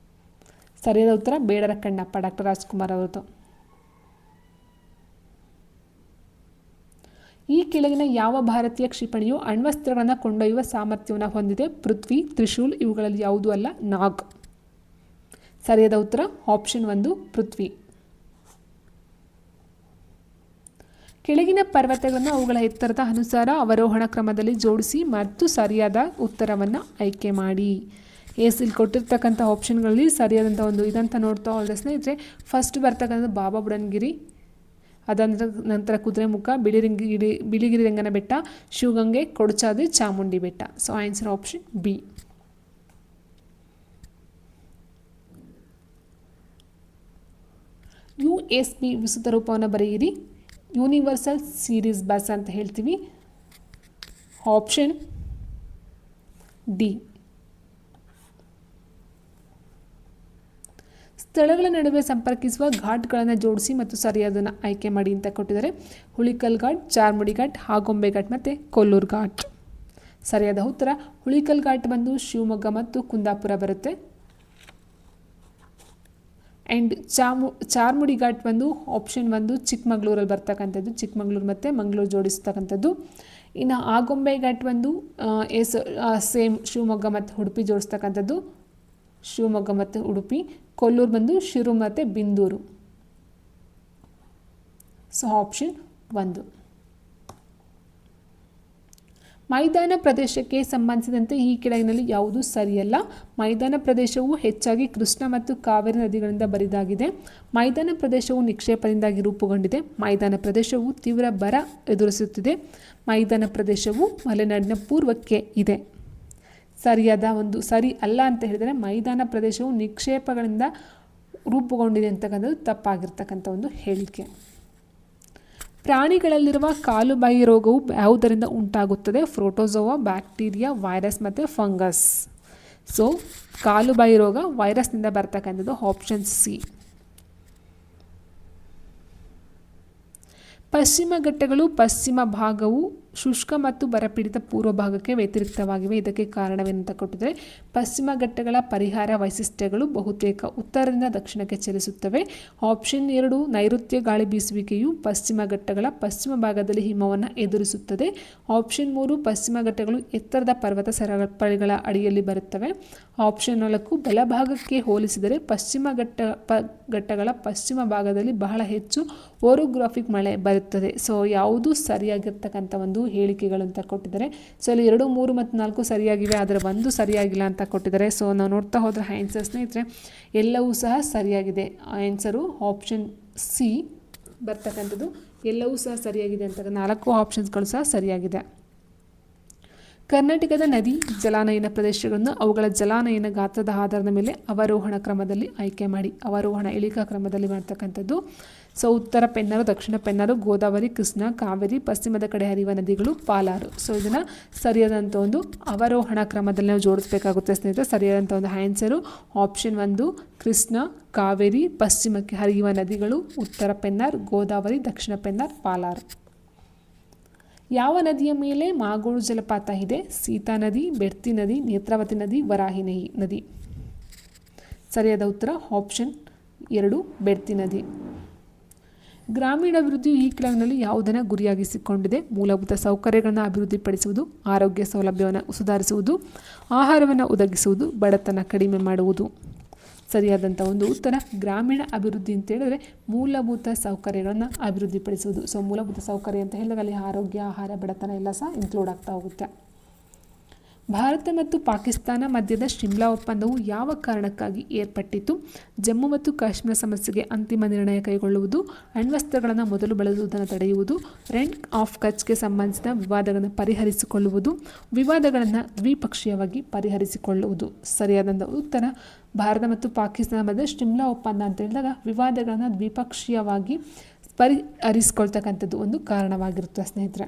A: ಸರಿಯಾದ ಉತ್ತರ ಬೇಡರ ಕಣ್ಣಪ್ಪ, ಡಾಕ್ಟರ್ ರಾಜ್ಕುಮಾರ್ ಅವರದು. ಈ ಕೆಳಗಿನ ಯಾವ ಭಾರತೀಯ ಕ್ಷಿಪಣಿಯು ಅಣ್ವಸ್ತ್ರಗಳನ್ನು ಕೊಂಡೊಯ್ಯುವ ಸಾಮರ್ಥ್ಯವನ್ನು ಹೊಂದಿದೆ? ಪೃಥ್ವಿ, ತ್ರಿಶೂಲ್, ಇವುಗಳಲ್ಲಿ ಯಾವುದೂ ಅಲ್ಲ, ನಾಗ್. ಸರಿಯಾದ ಉತ್ತರ ಆಪ್ಷನ್ 1 ಪೃಥ್ವಿ. ಕೆಳಗಿನ ಪರ್ವತಗಳನ್ನು ಅವುಗಳ ಎತ್ತರದ ಅನುಸಾರ ಅವರೋಹಣ ಕ್ರಮದಲ್ಲಿ ಜೋಡಿಸಿ ಮತ್ತು ಸರಿಯಾದ ಉತ್ತರವನ್ನು ಆಯ್ಕೆ ಮಾಡಿ. ಇಲ್ಲಿ ಕೊಟ್ಟಿರ್ತಕ್ಕಂಥ ಆಪ್ಷನ್ಗಳಲ್ಲಿ ಸರಿಯಾದಂಥ ಒಂದು ಇದಂತ ನೋಡ್ತಾ ಹೋದರೆ ಸ್ನೇಹಿತರೆ, ಫಸ್ಟ್ ಬರ್ತಕ್ಕಂಥದ್ದು ಬಾಬಾ ಬುಡನ್ಗಿರಿ, ಅದಾದ ನಂತರ ಕುದುರೆಮುಖ, ಬಿಳಿಗಿರಿ ರಂಗನ ಬೆಟ್ಟ, ಶಿವಗಂಗೆ, ಕೊಡಚಾದ್ರಿ, ಚಾಮುಂಡಿ ಬೆಟ್ಟ. So answer option B. USB ವಿಸ್ತೃತ ರೂಪವನ್ನು ಬರೆಯಿರಿ. ಯೂನಿವರ್ಸಲ್ ಸೀರೀಸ್ ಬಸ್ ಅಂತ ಹೇಳ್ತೀವಿ. Option D. ಸ್ಥಳಗಳ ನಡುವೆ ಸಂಪರ್ಕಿಸುವ ಘಾಟ್ಗಳನ್ನು ಜೋಡಿಸಿ ಮತ್ತು ಸರಿಯಾದನ್ನು ಆಯ್ಕೆ ಮಾಡಿ ಅಂತ ಕೊಟ್ಟಿದ್ದಾರೆ. ಹುಳಿಕಲ್ ಘಾಟ್, ಚಾರ್ಮುಡಿ ಘಾಟ್, ಆಗೊಂಬೆ ಘಾಟ್ ಮತ್ತು ಕೊಲ್ಲೂರು ಘಾಟ್. ಸರಿಯಾದ ಉತ್ತರ ಹುಳಿಕಲ್ ಘಾಟ್ ಬಂದು ಶಿವಮೊಗ್ಗ ಮತ್ತು ಕುಂದಾಪುರ ಬರುತ್ತೆ. ಆ್ಯಂಡ್ ಚಾರ್ಮುಡಿ ಘಾಟ್ ಬಂದು ಆಪ್ಷನ್ 1 ಚಿಕ್ಕಮಗಳೂರಲ್ಲಿ ಬರ್ತಕ್ಕಂಥದ್ದು, ಚಿಕ್ಕಮಗಳೂರು ಮತ್ತು ಮಂಗಳೂರು ಜೋಡಿಸ್ತಕ್ಕಂಥದ್ದು. ಇನ್ನು ಆಗೊಂಬೆ ಘಾಟ್ ಬಂದು ಸೇಮ್ ಶಿವಮೊಗ್ಗ ಮತ್ತು ಉಡುಪಿ ಜೋಡಿಸ್ತಕ್ಕಂಥದ್ದು, ಶಿವಮೊಗ್ಗ ಮತ್ತು ಉಡುಪಿ. ಕೊಲ್ಲೂರು ಬಂದು ಶಿರು ಮತ್ತು ಬಿಂದೂರು. So option 1. ಮೈದಾನ ಪ್ರದೇಶಕ್ಕೆ ಸಂಬಂಧಿಸಿದಂತೆ ಈ ಕೆಳಗಿನಲ್ಲಿ ಯಾವುದು ಸರಿಯಲ್ಲ? ಮೈದಾನ ಪ್ರದೇಶವು ಹೆಚ್ಚಾಗಿ ಕೃಷ್ಣ ಮತ್ತು ಕಾವೇರಿ ನದಿಗಳಿಂದ ಬರಿದಾಗಿದೆ. ಮೈದಾನ ಪ್ರದೇಶವು ನಿಕ್ಷೇಪದಿಂದಾಗಿ ರೂಪುಗೊಂಡಿದೆ. ಮೈದಾನ ಪ್ರದೇಶವು ತೀವ್ರ ಬರ ಎದುರಿಸುತ್ತಿದೆ. ಮೈದಾನ ಪ್ರದೇಶವು ಮಲೆನಾಡಿನ ಪೂರ್ವಕ್ಕೆ ಇದೆ. ಸರಿಯಾದ ಒಂದು ಸರಿ ಅಲ್ಲ ಅಂತ ಹೇಳಿದರೆ ಮೈದಾನ ಪ್ರದೇಶವು ನಿಕ್ಷೇಪಗಳಿಂದ ರೂಪುಗೊಂಡಿದೆ ಅಂತಕ್ಕಂಥದ್ದು ತಪ್ಪಾಗಿರ್ತಕ್ಕಂಥ ಒಂದು ಹೇಳಿಕೆ. ಪ್ರಾಣಿಗಳಲ್ಲಿರುವ ಕಾಲುಬಾಯಿ ರೋಗವು ಯಾವುದರಿಂದ ಉಂಟಾಗುತ್ತದೆ? ಪ್ರೋಟೋಜೋವಾ, ಬ್ಯಾಕ್ಟೀರಿಯಾ, ವೈರಸ್ ಮತ್ತು ಫಂಗಸ್. ಸೊ ಕಾಲುಬಾಯಿ ರೋಗ ವೈರಸ್ನಿಂದ ಬರ್ತಕ್ಕಂಥದ್ದು ಆಪ್ಷನ್ ಸಿ. ಪಶ್ಚಿಮ ಘಟ್ಟಗಳು ಪಶ್ಚಿಮ ಭಾಗವು ಶುಷ್ಕ ಮತ್ತು ಬರಪೀಡಿತ ಪೂರ್ವ ಭಾಗಕ್ಕೆ ವ್ಯತಿರಿಕ್ತವಾಗಿವೆ. ಇದಕ್ಕೆ ಕಾರಣವೇನಂತ ಕೊಟ್ಟಿದ್ದಾರೆ. ಪಶ್ಚಿಮ ಘಟ್ಟಗಳ ಪರಿಹಾರ ವೈಶಿಷ್ಟ್ಯಗಳು ಬಹುತೇಕ ಉತ್ತರದಿಂದ ದಕ್ಷಿಣಕ್ಕೆ ಚಲಿಸುತ್ತವೆ. ಆಪ್ಷನ್ 2 ನೈಋತ್ಯ ಗಾಳಿ ಬೀಸುವಿಕೆಯು ಪಶ್ಚಿಮ ಘಟ್ಟಗಳ ಪಶ್ಚಿಮ ಭಾಗದಲ್ಲಿ ಹಿಮವನ್ನು ಎದುರಿಸುತ್ತದೆ. ಆಪ್ಷನ್ 3 ಪಶ್ಚಿಮ ಘಟ್ಟಗಳು ಎತ್ತರದ ಪರ್ವತ ಸರಪಳಿಗಳ ಅಡಿಯಲ್ಲಿ ಬರುತ್ತವೆ. ಆಪ್ಷನ್ 4 ಬಲಭಾಗಕ್ಕೆ ಹೋಲಿಸಿದರೆ ಪಶ್ಚಿಮ ಘಟ್ಟಗಳ ಪಶ್ಚಿಮ ಭಾಗದಲ್ಲಿ ಬಹಳ ಹೆಚ್ಚು ಓರೋಗ್ರಾಫಿಕ್ ಮಳೆ ಬರುತ್ತದೆ. ಸೊ ಯಾವುದು ಸರಿಯಾಗಿರ್ತಕ್ಕಂಥ ಒಂದು ಹೇಳಿಕೆಗಳು ಅಂತ ಕೊಟ್ಟಿದ್ದಾರೆ. ಸೊ ಇಲ್ಲಿ 2, 3 ಮತ್ತು 4 ಸರಿಯಾಗಿವೆ, ಆದರೆ 1 ಸರಿಯಾಗಿಲ್ಲ ಅಂತ ಕೊಟ್ಟಿದ್ದಾರೆ. ಸೊ ನಾವು ನೋಡ್ತಾ ಹೋದರೆ ಆನ್ಸರ್ ಸ್ನೇಹಿತರೆ ಎಲ್ಲವೂ ಸಹ ಸರಿಯಾಗಿದೆ. ಆನ್ಸರು ಆಪ್ಷನ್ ಸಿ ಬರ್ತಕ್ಕಂಥದ್ದು ಎಲ್ಲವೂ ಸಹ ಸರಿಯಾಗಿದೆ ಅಂತ 4 ಆಪ್ಷನ್ಸ್ಗಳು ಸಹ ಸರಿಯಾಗಿದೆ. ಕರ್ನಾಟಕದ ನದಿ ಜಲಾನಯನ ಪ್ರದೇಶಗಳನ್ನು ಅವುಗಳ ಜಲಾನಯನ ಗಾತ್ರದ ಆಧಾರದ ಮೇಲೆ ಅವರೋಹಣ ಕ್ರಮದಲ್ಲಿ ಆಯ್ಕೆ ಮಾಡಿ. ಅವರೋಹಣ ಇಳಿಕಾ ಕ್ರಮದಲ್ಲಿ ಮಾಡ್ತಕ್ಕಂಥದ್ದು. ಸೊ ಉತ್ತರ ಪೆನ್ನಾರು, ದಕ್ಷಿಣ ಪೆನ್ನಾರು, ಗೋದಾವರಿ, ಕೃಷ್ಣ, ಕಾವೇರಿ, ಪಶ್ಚಿಮದ ಕಡೆ ಹರಿಯುವ ನದಿಗಳು ಪಾಲಾರು. ಸೊ ಇದನ್ನು ಸರಿಯಾದಂಥ ಒಂದು ಅವರೋಹಣ ಕ್ರಮದಲ್ಲಿ ನಾವು ಜೋಡಿಸಬೇಕಾಗುತ್ತೆ ಸ್ನೇಹಿತರೆ. ಸರಿಯಾದಂಥ ಒಂದು ಆನ್ಸರು ಆಪ್ಷನ್ 1 ಕೃಷ್ಣ, ಕಾವೇರಿ, ಪಶ್ಚಿಮಕ್ಕೆ ಹರಿಯುವ ನದಿಗಳು ಉತ್ತರ ಪೆನ್ನಾರ್, ಗೋದಾವರಿ, ದಕ್ಷಿಣ ಪೆನ್ನಾರ್, ಪಾಲಾರು. ಯಾವ ನದಿಯ ಮೇಲೆ ಮಾಗೋಡು ಜಲಪಾತ ಇದೆ? ಸೀತಾ ನದಿ, ಬೆಡ್ತಿ ನದಿ, ನೇತ್ರಾವತಿ ನದಿ, ವರಾಹಿ ನದಿ. ಸರಿಯಾದ ಉತ್ತರ ಆಪ್ಷನ್ 2 ಬೆಡ್ತಿ ನದಿ. ಗ್ರಾಮೀಣಾಭಿವೃದ್ಧಿಯು ಈ ಕೆಳಗಿನಲ್ಲಿ ಯಾವುದನ್ನು ಗುರಿಯಾಗಿಸಿಕೊಂಡಿದೆ? ಮೂಲಭೂತ ಸೌಕರ್ಯಗಳನ್ನು ಅಭಿವೃದ್ಧಿಪಡಿಸುವುದು, ಆರೋಗ್ಯ ಸೌಲಭ್ಯವನ್ನು ಸುಧಾರಿಸುವುದು, ಆಹಾರವನ್ನು ಒದಗಿಸುವುದು, ಬಡತನ ಕಡಿಮೆ ಮಾಡುವುದು. ಸರಿಯಾದಂಥ ಒಂದು ಉತ್ತರ ಗ್ರಾಮೀಣ ಅಭಿವೃದ್ಧಿ ಅಂತ ಹೇಳಿದ್ರೆ ಮೂಲಭೂತ ಸೌಕರ್ಯಗಳನ್ನು ಅಭಿವೃದ್ಧಿಪಡಿಸುವುದು. ಸೊ ಮೂಲಭೂತ ಸೌಕರ್ಯ ಅಂತ ಹೇಳಿದಾಗ ಅಲ್ಲಿ ಆರೋಗ್ಯ, ಆಹಾರ, ಬಡತನ ಎಲ್ಲ ಸಹ ಇನ್ಕ್ಲೂಡ್ ಆಗ್ತಾ ಹೋಗುತ್ತೆ. ಭಾರತ ಮತ್ತು ಪಾಕಿಸ್ತಾನ ಮಧ್ಯದ ಶಿಮ್ಲಾ ಒಪ್ಪಂದವು ಯಾವ ಕಾರಣಕ್ಕಾಗಿ ಏರ್ಪಟ್ಟಿತು? ಜಮ್ಮು ಮತ್ತು ಕಾಶ್ಮೀರ ಸಮಸ್ಯೆಗೆ ಅಂತಿಮ ನಿರ್ಣಯ ಕೈಗೊಳ್ಳುವುದು, ಅಣ್ವಸ್ತ್ರಗಳನ್ನು ಮೊದಲು ಬಳಸುವುದನ್ನು ತಡೆಯುವುದು, ರೆಂಟ್ ಆಫ್ ಕಚ್ಗೆ ಸಂಬಂಧಿಸಿದ ವಿವಾದಗಳನ್ನು ಪರಿಹರಿಸಿಕೊಳ್ಳುವುದು, ವಿವಾದಗಳನ್ನು ದ್ವಿಪಕ್ಷೀಯವಾಗಿ ಪರಿಹರಿಸಿಕೊಳ್ಳುವುದು. ಸರಿಯಾದಂಥ ಉತ್ತರ ಭಾರತ ಮತ್ತು ಪಾಕಿಸ್ತಾನ ಮಧ್ಯೆ ಶಿಮ್ಲಾ ಒಪ್ಪಂದ ಅಂತ ಹೇಳಿದಾಗ ವಿವಾದಗಳನ್ನು ದ್ವಿಪಕ್ಷೀಯವಾಗಿ ಪರಿಹರಿಸಿಕೊಳ್ತಕ್ಕಂಥದ್ದು ಒಂದು ಕಾರಣವಾಗಿರುತ್ತೆ ಸ್ನೇಹಿತರೆ.